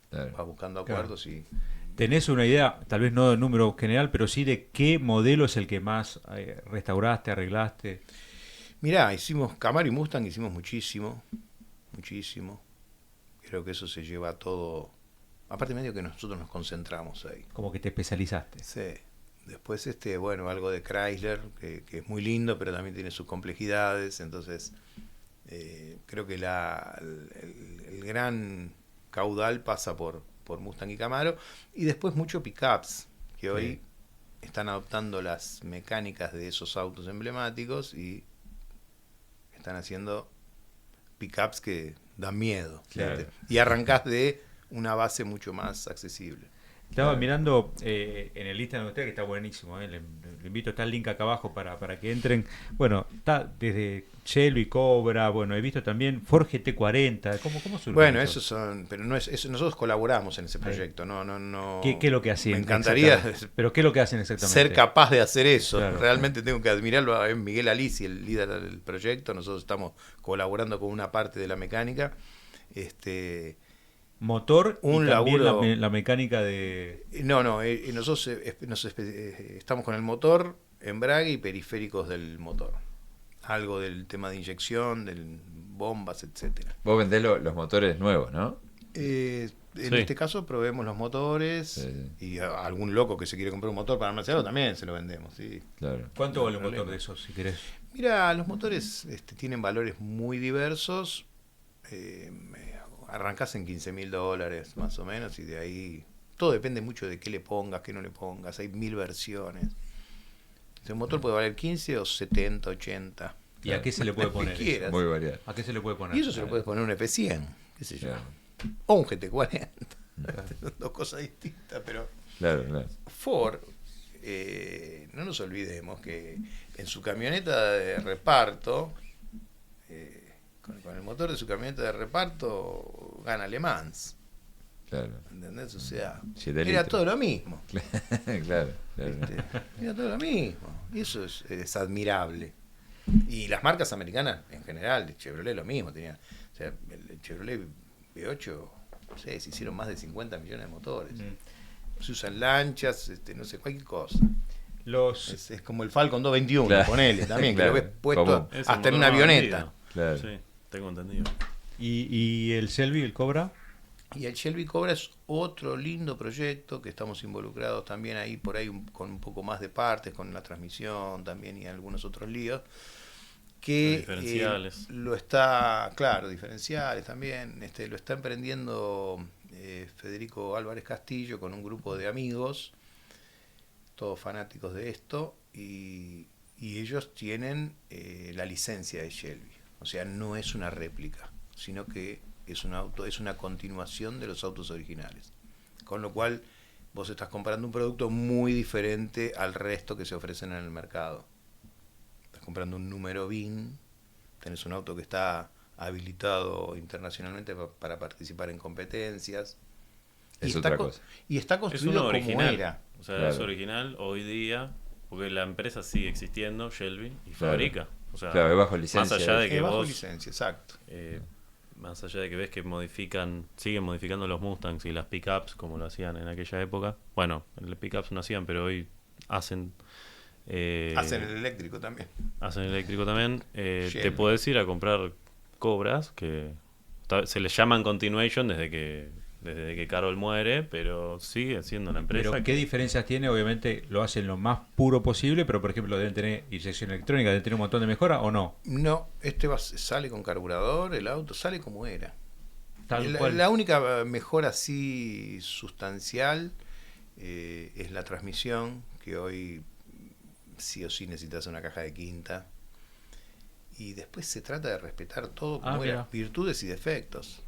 Claro. Vas buscando Claro. acuerdos y... ¿Tenés una idea, tal vez no de número general, pero sí de qué modelo es el que más restauraste, arreglaste? Mirá, hicimos Camaro y Mustang, hicimos muchísimo. Creo que eso se lleva todo. Aparte medio que nosotros nos concentramos ahí. Como que te especializaste. Sí. Después bueno, algo de Chrysler, que es muy lindo, pero también tiene sus complejidades. Entonces, creo que el gran caudal pasa por Mustang y Camaro. Y después mucho pickups, que hoy están adoptando las mecánicas de esos autos emblemáticos y están haciendo pickups que dan miedo. Claro. ¿viste? Y arrancás de una base mucho más accesible. Estaba Claro. mirando en el Instagram de usted, que está buenísimo, le invito, está el link acá abajo para que entren. Bueno, está desde Shelby, Cobra, bueno, he visto también Ford GT40. ¿Cómo surge Bueno, eso? esos son, pero no es, eso, nosotros colaboramos en ese proyecto, no. ¿Qué es lo que hacen? Me encantaría exactamente? ¿Pero qué es lo que hacen exactamente? ser capaz de hacer eso. Claro. Realmente tengo que admirarlo a Miguel Alisi, el líder del proyecto. Nosotros estamos colaborando con una parte de la mecánica. Motor Un y también laburo- la mecánica de... Nosotros estamos con el motor, embrague y periféricos del motor. Algo del tema de inyección, de bombas, etcétera. Vos vendés los motores nuevos, ¿no? En Sí. este caso probemos los motores Sí. y a algún loco que se quiere comprar un motor para armarse algo también se lo vendemos. ¿Sí? Claro. ¿Cuánto No vale hay un motor problema. de esos, si querés? Mira, los motores tienen valores muy diversos. Arrancás en $15.000 más o menos y de ahí todo depende mucho de qué le pongas, qué no le pongas. Hay 1000 versiones. El motor puede valer 15 o 70, 80. ¿Y a qué se le puede Lo que poner eso? quieras. Muy variado. ¿A qué se le puede poner? Y eso se lo puedes poner un F100, qué sé yo. Claro. O un GT40. Son dos cosas distintas, pero Claro, claro. Ford, no nos olvidemos que en su camioneta de reparto, con el motor de su camioneta de reparto, gana Le Mans. Claro. ¿Entendés? O sea, 7 era litros. todo lo mismo. Claro, claro. Era todo lo mismo. Y eso es admirable. Y las marcas americanas en general, el Chevrolet lo mismo. Tenía, o sea, el Chevrolet V8, no sé, se hicieron más de 50 millones de motores. Se usan lanchas, no sé, cualquier cosa. Los... Es como el Falcon 221, Claro. ponele también, Claro. que lo ves puesto Común. Es el hasta en motor una más avioneta. vendido. Claro. Sí, tengo entendido. ¿Y el Shelby, el Cobra? Y el Shelby Cobra es otro lindo proyecto que estamos involucrados también ahí, por ahí con un poco más de partes, con la transmisión también y algunos otros líos. Que Los diferenciales. lo está, claro, diferenciales también, lo está emprendiendo Federico Álvarez Castillo con un grupo de amigos, todos fanáticos de esto, y ellos tienen la licencia de Shelby. O sea, no es una réplica, sino que es un auto, es una continuación de los autos originales. Con lo cual, vos estás comprando un producto muy diferente al resto que se ofrecen en el mercado. Estás comprando un número BIN, tenés un auto que está habilitado internacionalmente para participar en competencias. Es y otra está cosa. Y está Es construido uno como original. era. O sea, Claro. es original hoy día, porque la empresa sigue existiendo, Shelby, y Claro. fabrica. O sea, Claro, es bajo más licencia. allá de que Es bajo vos, licencia, exacto. más allá de que ves que siguen modificando los Mustangs y las pickups como lo hacían en aquella época. Bueno, los pickups no hacían, pero hoy hacen. Hacen el eléctrico también. Hacen eléctrico también. Te Shelby. podés ir a comprar Cobras que se les llaman Continuation desde que Carol muere, pero sigue siendo una empresa. Pero ¿qué diferencias tiene? Obviamente lo hacen lo más puro posible, pero por ejemplo deben tener inyección electrónica, deben tener un montón de mejora o no. No, sale con carburador, el auto sale como era. Tal La, cual. la única mejora así sustancial es la transmisión, que hoy sí o sí necesitas una caja de quinta. Y después se trata de respetar todo como era, mira. virtudes y defectos.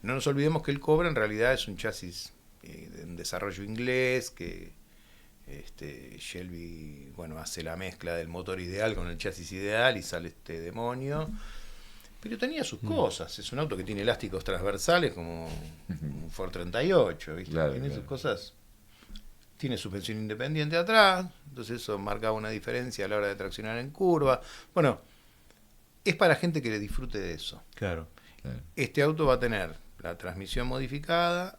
No nos olvidemos que el Cobra en realidad es un chasis de un desarrollo inglés, que Shelby hace la mezcla del motor ideal con el chasis ideal y sale este demonio. Pero tenía sus cosas. Es un auto que tiene elásticos transversales como un Ford 38, ¿viste? Claro, Tiene claro. sus cosas. Tiene suspensión independiente atrás, entonces eso marcaba una diferencia a la hora de traccionar en curva. Bueno, es para gente que le disfrute de eso. Claro. Claro. Este auto va a tener la transmisión modificada,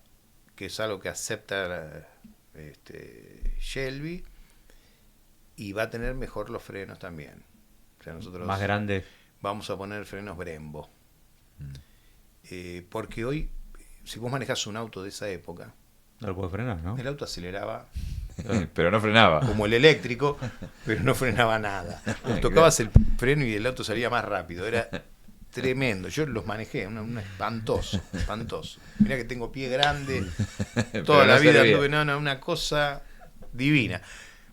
que es algo que acepta Shelby, y va a tener mejor los frenos también. O sea, nosotros Más grande. vamos a poner frenos Brembo. Porque hoy, si vos manejás un auto de esa época, No lo puede frenar, ¿no? el auto aceleraba Pero no frenaba. como el eléctrico, pero no frenaba nada. Vos tocabas el freno y el auto salía más rápido. Era tremendo. Yo los manejé, un espantoso, espantoso. Mirá que tengo pie grande, Pero toda no la vida servía. anduve, una cosa divina.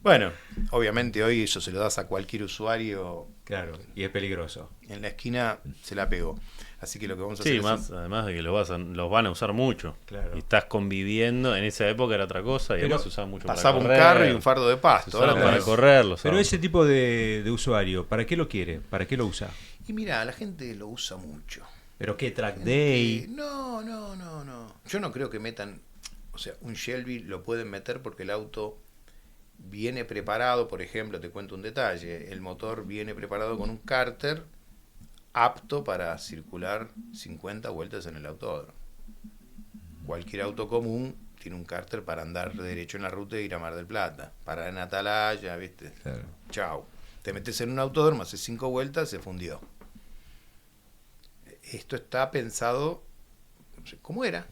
Bueno, obviamente hoy eso se lo das a cualquier usuario. Claro, y es peligroso. En la esquina se la pegó. Así que lo que vamos a hacer Sí, es... más, además de que los van a usar mucho. Claro. Y estás conviviendo, en esa época era otra cosa, y Pero además se usaba mucho Pasaba para un correr. carro y un fardo de Se pasto. usaba Ahora para tenés- correr, lo Pero usaban. ese tipo de usuario, ¿para qué lo quiere? ¿Para qué lo usa? Y mira, la gente lo usa mucho. ¿Pero qué? ¿Track Day? No. Yo no creo que metan... O sea, un Shelby lo pueden meter porque el auto viene preparado. Por ejemplo, te cuento un detalle. El motor viene preparado con un cárter apto para circular 50 vueltas en el autódromo. Cualquier auto común tiene un cárter para andar derecho en la ruta e ir a Mar del Plata. Para en Atalaya, ¿viste? Claro. Chau. Te metes en un autódromo, haces 5 vueltas, se fundió. Esto está pensado como era.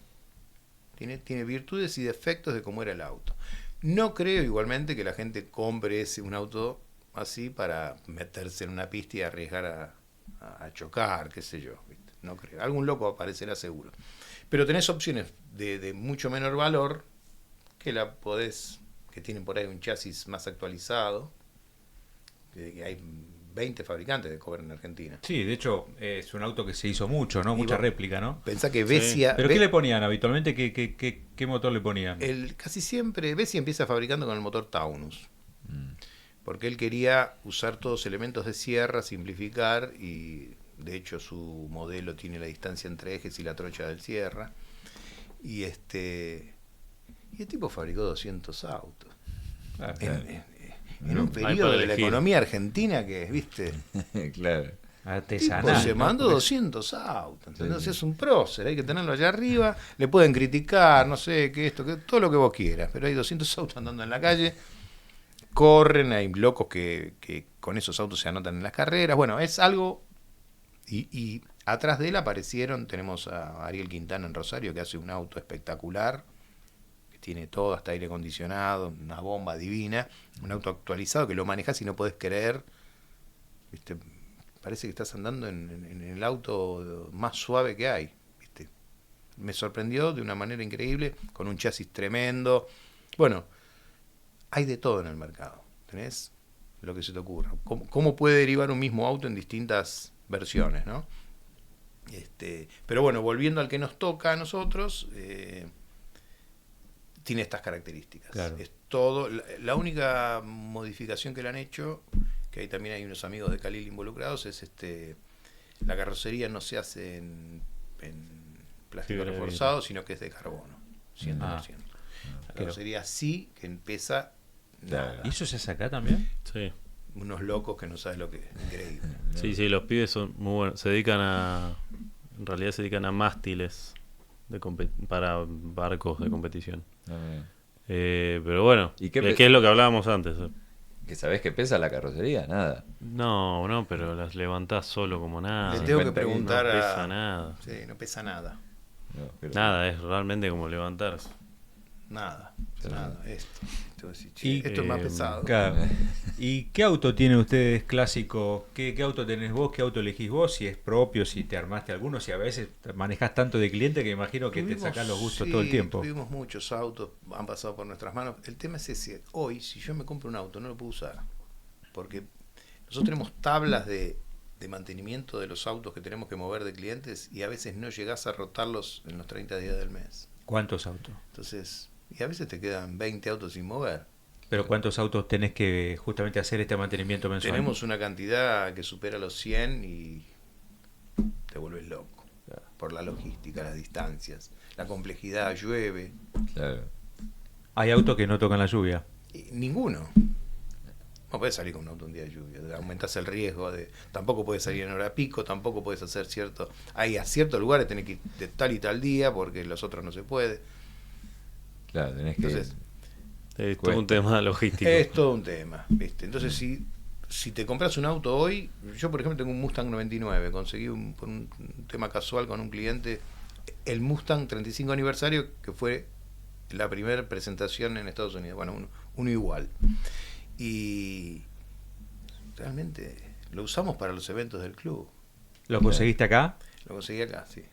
Tiene virtudes y defectos de cómo era el auto. No creo igualmente que la gente compre un auto así para meterse en una pista y arriesgar a chocar, qué sé yo. ¿Viste? No creo. Algún loco aparecerá seguro. Pero tenés opciones de mucho menor valor que tienen por ahí un chasis más actualizado. Que hay 20 fabricantes de cover en Argentina. Sí, de hecho es un auto que se hizo mucho, ¿no? Y Mucha vos- réplica, ¿no? Pensá que Vesia... ¿Pero qué le ponían habitualmente? ¿Qué motor le ponían? Casi siempre Vesia empieza fabricando con el motor Taunus. Porque él quería usar todos los elementos de sierra, simplificar, y de hecho su modelo tiene la distancia entre ejes y la trocha del sierra. Y el tipo fabricó 200 autos. Ah, En un para periodo de la elegir. economía argentina que, viste, Claro. tipo, artesanal. se ¿no? mandó Porque 200 autos. Entonces Sí. es un prócer, hay que tenerlo allá arriba. Le pueden criticar, no sé, que todo lo que vos quieras, pero hay 200 autos andando en la calle. Corren, hay locos que con esos autos se anotan en las carreras. Bueno, es algo. Y atrás de él tenemos a Ariel Quintana en Rosario, que hace un auto espectacular, que tiene todo, hasta aire acondicionado, una bomba divina, un auto actualizado que lo manejas y no podés creer. ¿Viste? Parece que estás andando en el auto más suave que hay. ¿Viste? Me sorprendió de una manera increíble, con un chasis tremendo. Bueno, hay de todo en el mercado. Tenés lo que se te ocurra. ¿Cómo puede derivar un mismo auto en distintas versiones, ¿no? Pero bueno, volviendo al que nos toca a nosotros, tiene estas características. Claro. Es todo. La única modificación que le han hecho, que ahí también hay unos amigos de Khalil involucrados, es la carrocería no se hace en plástico Fibra de reforzado, sino que es de carbono, 100%. Ah. La carrocería sí que pesa nada. ¿Y eso se hace acá también? Sí. Unos locos que no sabes lo que es. Increíble. Sí, los pibes son muy buenos. En realidad se dedican a mástiles para barcos de competición. Ah, Pero bueno, ¿Y qué es pe- que es lo que hablábamos antes. ¿Que sabés qué pesa la carrocería? Nada. No, pero las levantás solo como nada. Le tengo que 50 kilos. preguntar No a... pesa nada. Sí, no pesa nada. No, pero- Nada, es realmente como levantarse. Nada. Sí. Nada. Esto Y, es más pesado. Claro. ¿Y qué auto tienen ustedes clásico? ¿Qué auto tenés vos? ¿Qué auto elegís vos? Si es propio, si te armaste alguno, si a veces manejás tanto de cliente que imagino que te sacás los gustos todo el tiempo. Tuvimos muchos autos, han pasado por nuestras manos. El tema es ese. Hoy, si yo me compro un auto, no lo puedo usar. Porque nosotros tenemos tablas de mantenimiento de los autos que tenemos que mover de clientes y a veces no llegás a rotarlos en los 30 días del mes. ¿Cuántos autos? Entonces, y a veces te quedan 20 autos sin mover. ¿Pero cuántos autos tenés que justamente hacer este mantenimiento mensual? Tenemos una cantidad que supera los 100 y te vuelves loco. Por la logística, las distancias, la complejidad, llueve. Claro. Hay autos que no tocan la lluvia. Y ninguno. No puedes salir con un auto un día de lluvia, aumentas el riesgo tampoco puedes salir en hora pico, tampoco puedes hacer a ciertos lugares tenés que ir de tal y tal día porque los otros no se puede. Claro, tenés que... Entonces, Es todo Cuesta. un tema logístico. es todo un tema, ¿viste? Entonces, si te compras un auto hoy, yo por ejemplo tengo un Mustang 99, conseguí por un tema casual con un cliente el Mustang 35 aniversario, que fue la primera presentación en Estados Unidos, bueno, uno igual. Y realmente lo usamos para los eventos del club. ¿Lo conseguiste acá? Lo conseguí acá, sí.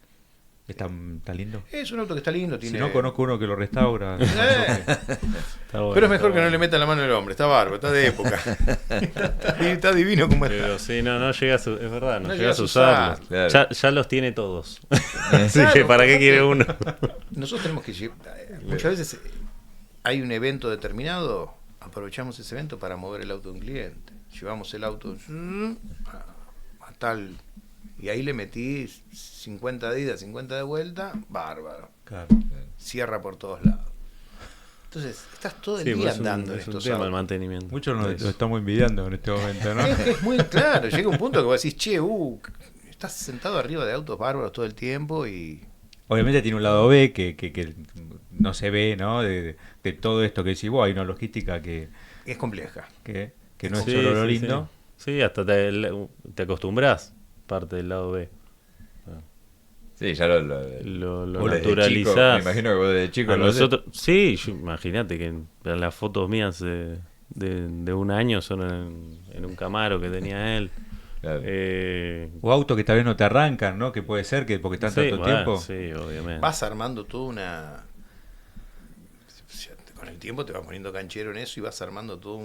Está lindo. Es un auto que está lindo, Si tiene... no, conozco uno que lo restaura. Está bueno, Pero es mejor está que no bueno. le meta la mano al hombre, está bárbaro, está de época. Está divino como está. Pero sí, no llega a es verdad, no, No llegas a llegas a usar. usarlo. Claro. Ya los tiene todos. Así Claro, que ¿para qué porque quiere uno? Nosotros tenemos que muchas veces hay un evento determinado, aprovechamos ese evento para mover el auto de un cliente. Llevamos el auto a tal... Y ahí le metí 50 de ida, 50 de vuelta, bárbaro. Claro. Cierra por todos lados. Entonces, estás todo el Sí, día pues andando en es un estos tema el autos. mantenimiento. Muchos lo Eso. estamos envidiando en este momento, ¿no? Es muy claro, llega un punto que vos decís, che, estás sentado arriba de autos bárbaros todo el tiempo y... Obviamente tiene un lado B que no se ve, ¿no? De todo esto que decís vos, hay una logística que Es compleja. no es Sí, solo lo sí, lindo. Sí, sí, hasta te acostumbras parte del lado B. Sí, ya Lo vos desde chico, naturalizás. me imagino que vos desde chico A lo haces. nosotros, sí, imagínate que las fotos mías de un año son en un Camaro que tenía él. Claro. O autos que tal vez no te arrancan, ¿no? Que puede ser que porque están Sí, tanto bueno, tiempo. sí, obviamente. Vas armando toda una... Con el tiempo te vas poniendo canchero en eso y vas armando todo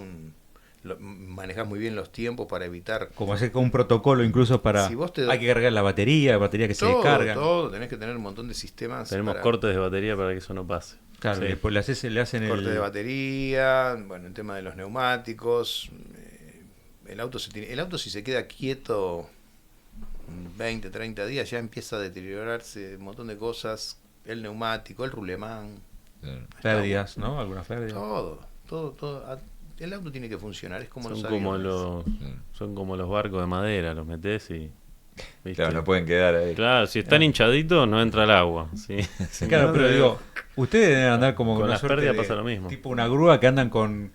manejas muy bien los tiempos para evitar... Como hacer con un protocolo incluso para... Si vos te- Hay que cargar la batería que se descargan. Todo, tenés que tener un montón de sistemas. Tenemos para cortes de batería para que eso no pase. Claro, Sí. y después le hacen corte de el... batería, bueno, el tema de los neumáticos. El auto si se queda quieto 20, 30 días ya empieza a deteriorarse un montón de cosas. El neumático, el rulemán, Claro. Pérdidas, ¿no? Algunas pérdidas. todo. El auto tiene que funcionar, es como Son los como aviones. son como los barcos de madera, los metés y... ¿viste? Claro, no pueden quedar ahí. Claro, si están hinchaditos no entra el agua. ¿sí? Si Claro, no, pero digo, ustedes deben andar como Con una las suerte pérdidas de- pasa lo mismo. Tipo una grúa que andan con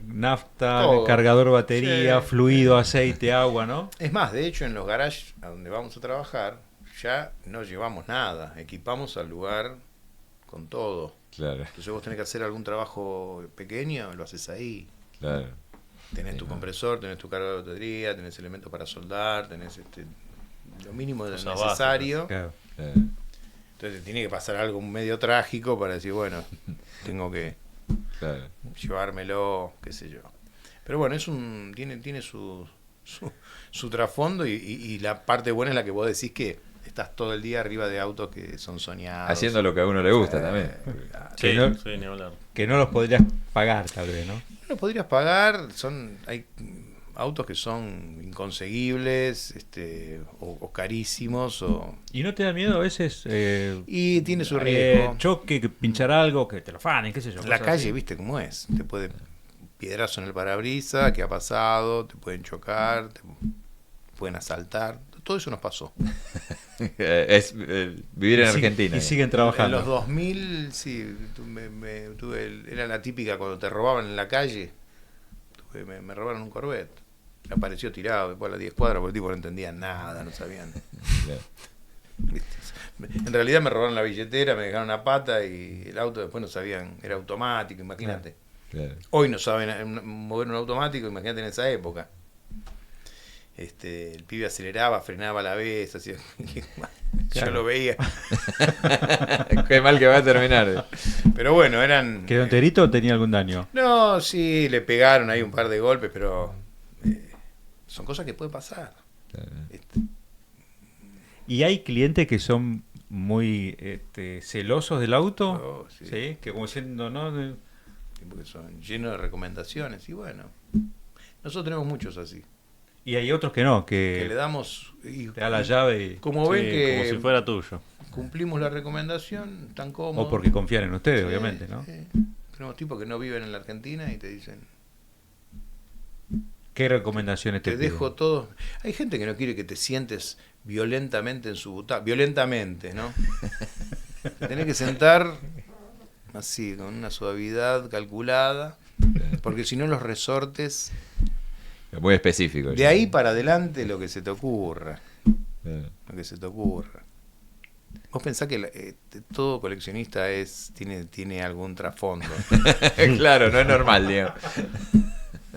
nafta, Todo. cargador batería, Sí. fluido, aceite, agua, ¿no? Es más, de hecho, en los garages a donde vamos a trabajar, ya no llevamos nada. Equipamos al lugar con todo. Claro, Entonces vos tenés que hacer algún trabajo pequeño, lo haces ahí. claro. Tenés Sí, tu no. compresor, tenés tu cargador de batería, tenés elementos para soldar, tenés lo mínimo de Cosas necesario. Claro. Claro. Entonces tiene que pasar algo medio trágico para decir, bueno, tengo que Claro. llevármelo, qué sé yo. Pero bueno, tiene su trasfondo y la parte buena es la que vos decís que estás todo el día arriba de autos que son soñados. Haciendo lo que a uno le gusta también. Sí, Que no- sí, ni hablar. Que no los podrías pagar, tal vez, ¿no? No lo podrías pagar, hay autos que son inconseguibles, o carísimos, ¿Y no te da miedo a veces y tiene su riesgo. choque, que pinchar algo, que te lo fanen, qué sé yo? La cosas calle, así? viste cómo es. Te puede piedrazo en el parabrisas, ¿qué ha pasado? Te pueden chocar, te pueden asaltar. Todo eso nos pasó. Es vivir en Y sig- Argentina. Y siguen En trabajando. los 2000, sí, era la típica cuando te robaban en la calle. Me robaron un Corvette. Apareció tirado después a las 10 cuadras porque el tipo no entendía nada, no sabían. Claro. ¿Viste? En realidad me robaron la billetera, me dejaron una pata y el auto después no sabían, era automático, imagínate. Claro. Hoy no saben mover un automático, imagínate en esa época. El pibe aceleraba, frenaba a la vez, hacía... Yo Claro. lo veía. Qué mal que va a terminar. Pero bueno, eran... ¿Quedó enterito o tenía algún daño? No, sí, le pegaron ahí un par de golpes, pero son cosas que pueden pasar. Claro. ¿Y hay clientes que son muy celosos del auto? Oh, sí. Sí, que como diciendo, ¿no? Porque son llenos de recomendaciones y bueno, nosotros tenemos muchos así. Y hay otros que no, Que le que damos... y te da la llave y... como Sí, ven que como si fuera tuyo. cumplimos la recomendación, tan cómodos. O porque confían en ustedes, Sí, obviamente, ¿no? sí. Tenemos tipos que no viven en la Argentina y te dicen, ¿Qué recomendaciones te te piden? dejo todo. Hay gente que no quiere que te sientes violentamente en su butaca. Violentamente, ¿no? Te tenés que sentar así, con una suavidad calculada, porque si no los resortes, Muy específico. de ahí para adelante lo que se te ocurra. Claro. Lo que se te ocurra. Vos pensás que todo coleccionista tiene algún trasfondo. Claro, no es normal, digamos.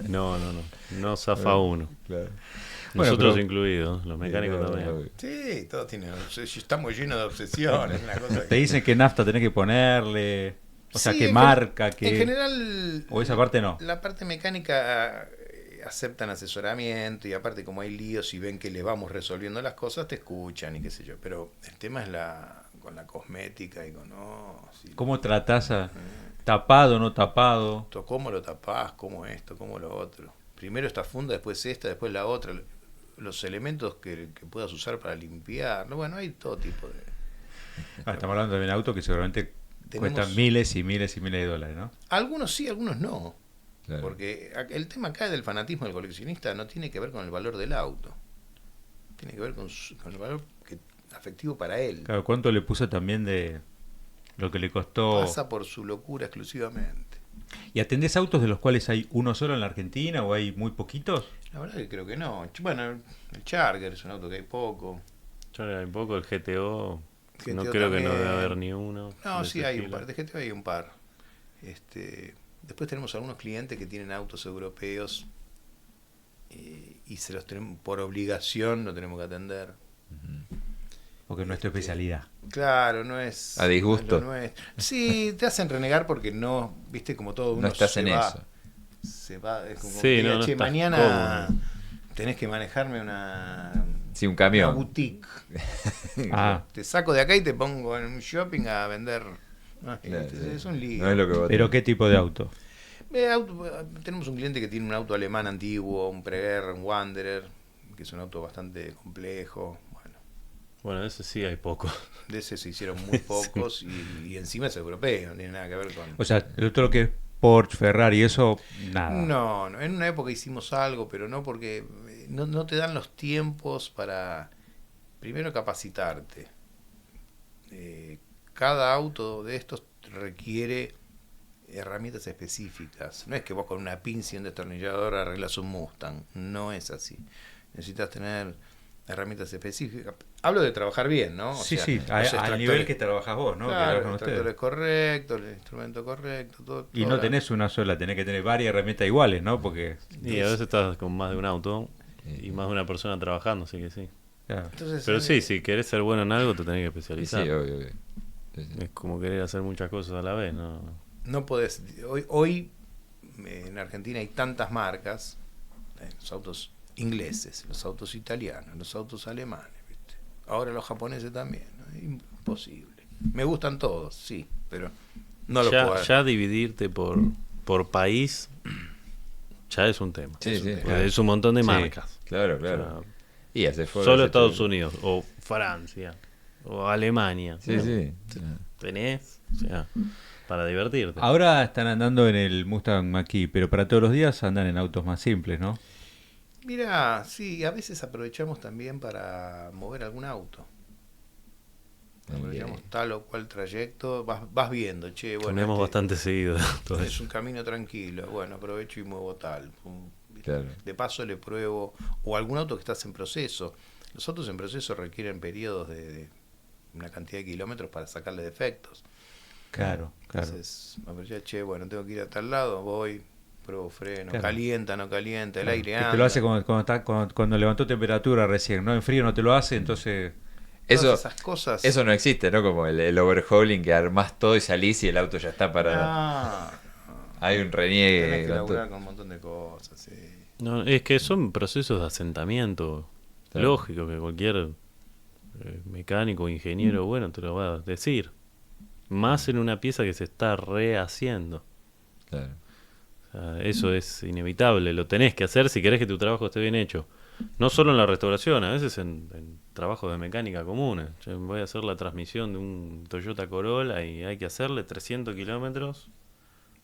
No zafa uno. Claro. Bueno, Nosotros pero- incluidos, los mecánicos Sí, también. obvio. Sí, todos tienen. Estamos llenos de obsesiones. Una cosa Te dicen qué nafta tenés que ponerle, o sea, Sí, qué en marca, En qué... general. O esa parte no. La parte mecánica aceptan asesoramiento y aparte, como hay líos y ven que le vamos resolviendo las cosas, te escuchan y qué sé yo. Pero el tema es con la cosmética y con. No, si- ¿Cómo tratás a tapado, no tapado? ¿Cómo lo tapás? ¿Cómo esto? ¿Cómo lo otro? Primero esta funda, después esta, después la otra. Los elementos que puedas usar para limpiar. Bueno, hay todo tipo de. Estamos hablando de un auto que seguramente Tenemos- cuesta miles y miles y miles de dólares, ¿no? Algunos sí, algunos no. Claro. Porque el tema acá del fanatismo del coleccionista no tiene que ver con el valor del auto. Tiene que ver con el valor afectivo para él. Claro, ¿cuánto le puso también de lo que le costó? Pasa por su locura exclusivamente. ¿Y atendés autos de los cuales hay uno solo en la Argentina o hay muy poquitos? La verdad que creo que no. Bueno, el Charger es un auto que hay poco. Yo hay poco el GTO, no GTO creo que no también. debe haber ni uno. No, de sí ese hay un estilo. par. De GTO hay un par. Después tenemos algunos clientes que tienen autos europeos y se los tenemos por obligación, lo tenemos que atender. Porque no es tu especialidad. Claro, no es. A disgusto. No es. Sí, te hacen renegar porque no, viste, como todo uno No estás se en va, eso. Se va, es como Sí, que no, no che, estás mañana cómodo. tenés que manejarme una Sí, un una camión. boutique. Ah, Te saco de acá y te pongo en un shopping a vender. No, Claro, es sí. un lío. No es lo que vos pero tenés. ¿qué tipo de auto? Tenemos un cliente que tiene un auto alemán antiguo, un Preguerre, un Wanderer, que es un auto bastante complejo. Bueno, Bueno, ese sí hay poco. de ese se hicieron muy pocos y encima es europeo, no tiene nada que ver con. O sea, el otro que es Porsche, Ferrari, eso, nada. No, no, en una época hicimos algo, pero no porque no te dan los tiempos para, primero, capacitarte. Cada auto de estos requiere herramientas específicas. No es que vos con una pinza y un destornillador arreglas un Mustang. No es así. Necesitas tener herramientas específicas. Hablo de trabajar bien, ¿no? O Sí, sea, sí, los al extractores- nivel que trabajás vos, ¿no? Que Claro, trabajan el ustedes. tractor es correcto, el instrumento correcto, todo. Y no tenés una sola, tenés que tener varias herramientas iguales, ¿no? Porque, Y a veces estás con más de un auto y más de una persona trabajando, así que sí. claro. Entonces, Pero sí, si querés ser bueno en algo, te tenés que Sí, sí, especializar. obvio, obvio. Sí, sí. Es como querer hacer muchas cosas a la vez, ¿no? no podés. Hoy en Argentina hay tantas marcas, los autos ingleses, los autos italianos, los autos alemanes, ¿viste? Ahora los japoneses también, ¿no? Imposible. Me gustan todos, sí, pero no lo puedo. Ya dividirte por país ya es un tema. Sí, sí, Porque es un montón de Sí. marcas. Claro, O claro. sea, Y hace solo Estados Unidos, o Francia, o Alemania. Sí, sí. Tenés, o sea, para divertirte. Ahora están andando en el Mustang Mach-E, pero para todos los días andan en autos más simples, ¿no? Mira, sí, a veces aprovechamos también para mover algún auto. Aprovechamos tal o cual trayecto, vas viendo, che, bueno, Cambiamos bastante seguido. todo es eso. un camino tranquilo, bueno, aprovecho y muevo tal. Pum. Claro. De paso le pruebo, o algún auto que estás en proceso. Los autos en proceso requieren periodos de una cantidad de kilómetros para sacarle defectos. Claro, claro. Entonces, aproveché, che, bueno, tengo que ir a tal lado, voy, pruebo freno, Claro. calienta, no calienta, el Claro, aire que anda. te lo hace cuando levantó temperatura recién, ¿no? En frío no te lo hace, entonces... Todas Eso, esas cosas. eso no existe, ¿no? Como el overhauling que armás todo y salís y el auto ya está para... Ah, Hay un tenés reniegue. que con laburar todo. con un montón de cosas, sí. No, es que son procesos de asentamiento. Claro. Lógico que cualquier mecánico o ingeniero bueno te lo va a decir. Más en una pieza que se está rehaciendo. Claro. O sea, eso es inevitable, lo tenés que hacer si querés que tu trabajo esté bien hecho. No solo en la restauración, a veces en trabajos de mecánica comunes. Yo voy a hacer la transmisión de un Toyota Corolla y hay que hacerle 300 kilómetros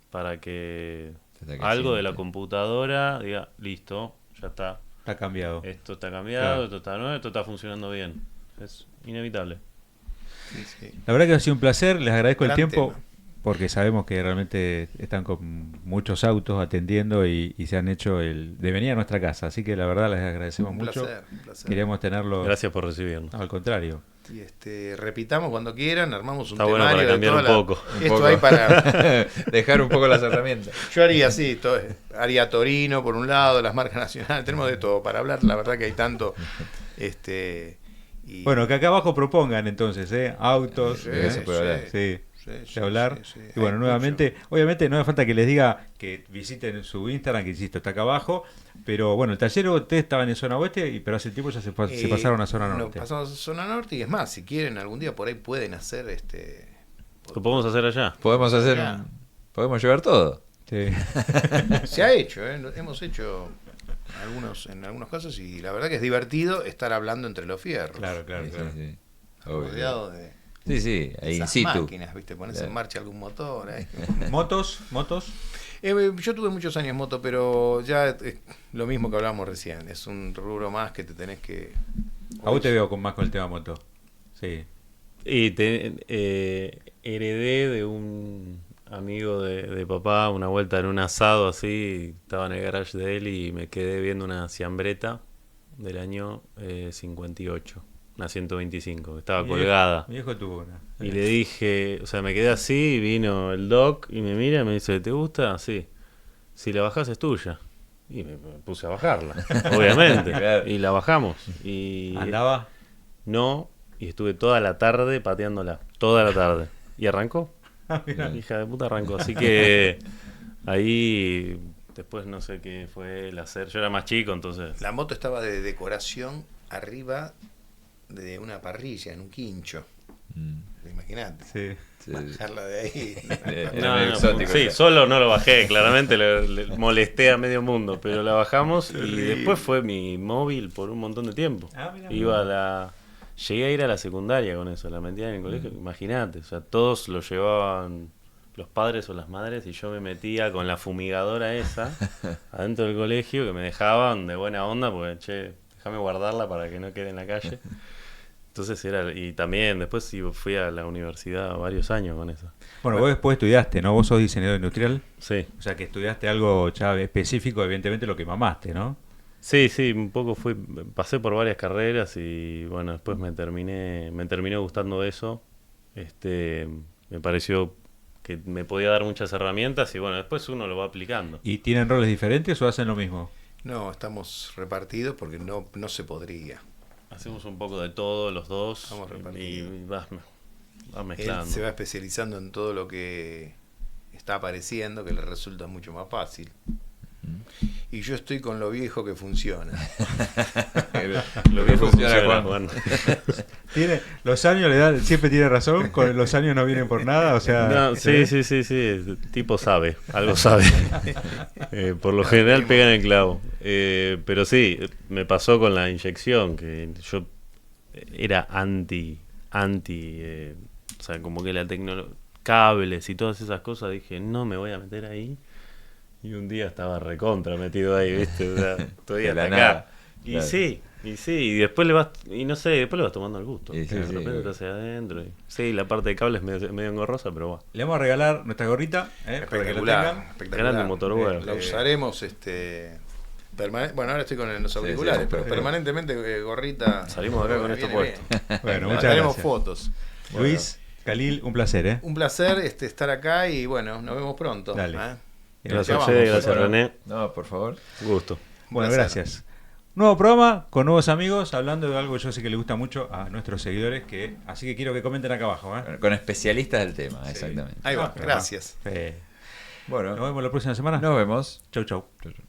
para que Hasta que algo de la siente. computadora diga, listo, ya está. Está cambiado. Esto está cambiado, Claro. esto está nuevo, esto está funcionando bien. Es inevitable. Sí, sí. La verdad que ha sido un placer, les agradezco el Gran tiempo. tema. porque sabemos que realmente están con muchos autos atendiendo y se han hecho de venir a nuestra casa. Así que la verdad les agradecemos mucho. Un placer. Queríamos tenerlo. Gracias por recibirnos. No, al contrario. Y repitamos cuando quieran, armamos un Está bueno temario para cambiar de un toda poco. Esto hay para... Dejar un poco las herramientas. Yo haría así, haría Torino por un lado, las marcas nacionales, tenemos de todo para hablar, la verdad que hay tanto. Bueno, que acá abajo propongan entonces, autos, Sí, se puede hablar. sí, sí, de hablar. sí. Y bueno, Hay nuevamente, obviamente no hace falta que les diga que visiten su Instagram, que insisto, está acá abajo. Pero bueno, el taller ustedes estaban en zona oeste, pero hace tiempo ya se pasaron a zona norte. Pasamos a zona norte y es más, si quieren algún día por ahí pueden hacer Lo podemos hacer allá. Podemos hacer, Ya. podemos llevar todo. Sí. Se ha hecho, hemos hecho en algunos casos y la verdad que es divertido estar hablando entre los fierros. Claro. Sí. Obvio. Rodeado de Sí, ahí in esas situ. máquinas, ¿viste? Pones Claro. en marcha algún motor. Ahí. ¿Motos? Yo tuve muchos años moto, pero ya es lo mismo que hablábamos recién. Es un rubro más que te tenés que... A vos te veo más con el tema moto. Sí. Y heredé de un amigo de papá una vuelta en un asado así, estaba en el garage de él y me quedé viendo una Ciambretta del año 58, una 125, que estaba colgada. Mi viejo tuvo una. Y le dije, o sea, me quedé así y vino el doc y me mira y me dice, ¿te gusta? Sí. Si la bajás es tuya. Y me puse a bajarla, obviamente. Claro. Y la bajamos. Y ¿Andaba? no, y estuve toda la tarde pateándola, toda la tarde. Y arrancó. Mirá. Hija de puta arrancó. Así que ahí después no sé qué fue el hacer. Yo era más chico, entonces. La moto estaba de decoración arriba de una parrilla, en un quincho. Imagínate. Sí. Bajarla de ahí. Era medio exótico, sí, ya. solo no lo bajé, claramente le molesté a medio mundo, pero la bajamos y después fue mi móvil por un montón de tiempo. Llegué a ir a la secundaria con eso, la metía en el colegio, imagínate, o sea, todos lo llevaban los padres o las madres y yo me metía con la fumigadora esa adentro del colegio que me dejaban de buena onda porque, che, déjame guardarla para que no quede en la calle. Entonces y también después sí, fui a la universidad varios años con eso. Bueno, vos después estudiaste, ¿no? Vos sos diseñador industrial. Sí. O sea que estudiaste algo ya específico, evidentemente lo que mamaste, ¿no? Sí, un poco pasé por varias carreras y bueno, después me terminó gustando eso. Me pareció que me podía dar muchas herramientas y bueno, después uno lo va aplicando. ¿Y tienen roles diferentes o hacen lo mismo? No, estamos repartidos porque no se podría. Hacemos un poco de todo los dos Estamos y repartidos. vas Él mezclando. se va especializando en todo lo que está apareciendo, que le resulta mucho más fácil. Y yo estoy con lo viejo que funciona. Lo que que funciona, funciona, Juan. Los años le dan, siempre tiene razón, con los años no vienen por nada, o sea... No, sí, el tipo sabe, algo sabe. Por lo general pega en el clavo. Pero sí, me pasó con la inyección, que yo era anti, o sea, como que la tecnología, cables y todas esas cosas, dije, no me voy a meter ahí. Y un día estaba recontra metido ahí, ¿viste? O sea, estoy De hasta la acá. nada, Y claro. sí, y después después le vas tomando el gusto. Y sí, de sí, repente obvio. estás ahí adentro. Sí, la parte de cable es medio engorrosa, pero bueno. Le vamos a regalar nuestra gorrita, para que la Espectacular, tengan. espectacular. Grande motorware. La usaremos bueno, ahora estoy con los auriculares, sí, pero perfecto. permanentemente gorrita. Salimos acá con esto viene puesto. bien. Bueno, muchas Haremos gracias. fotos. Luis, Khalil, un placer, Un placer estar acá y bueno, nos vemos pronto. Dale. Gracias, Ya Fede, vamos. gracias, Bueno, René. No, por favor. Gusto. Bueno, placer. gracias. Nuevo programa con nuevos amigos, hablando de algo que yo sé que le gusta mucho a nuestros seguidores, así que quiero que comenten acá abajo. Con especialistas del tema, Sí. exactamente. Ahí va, pero gracias. Nos Bueno, vemos la próxima semana. nos vemos. Chau, chau. Chau, chau.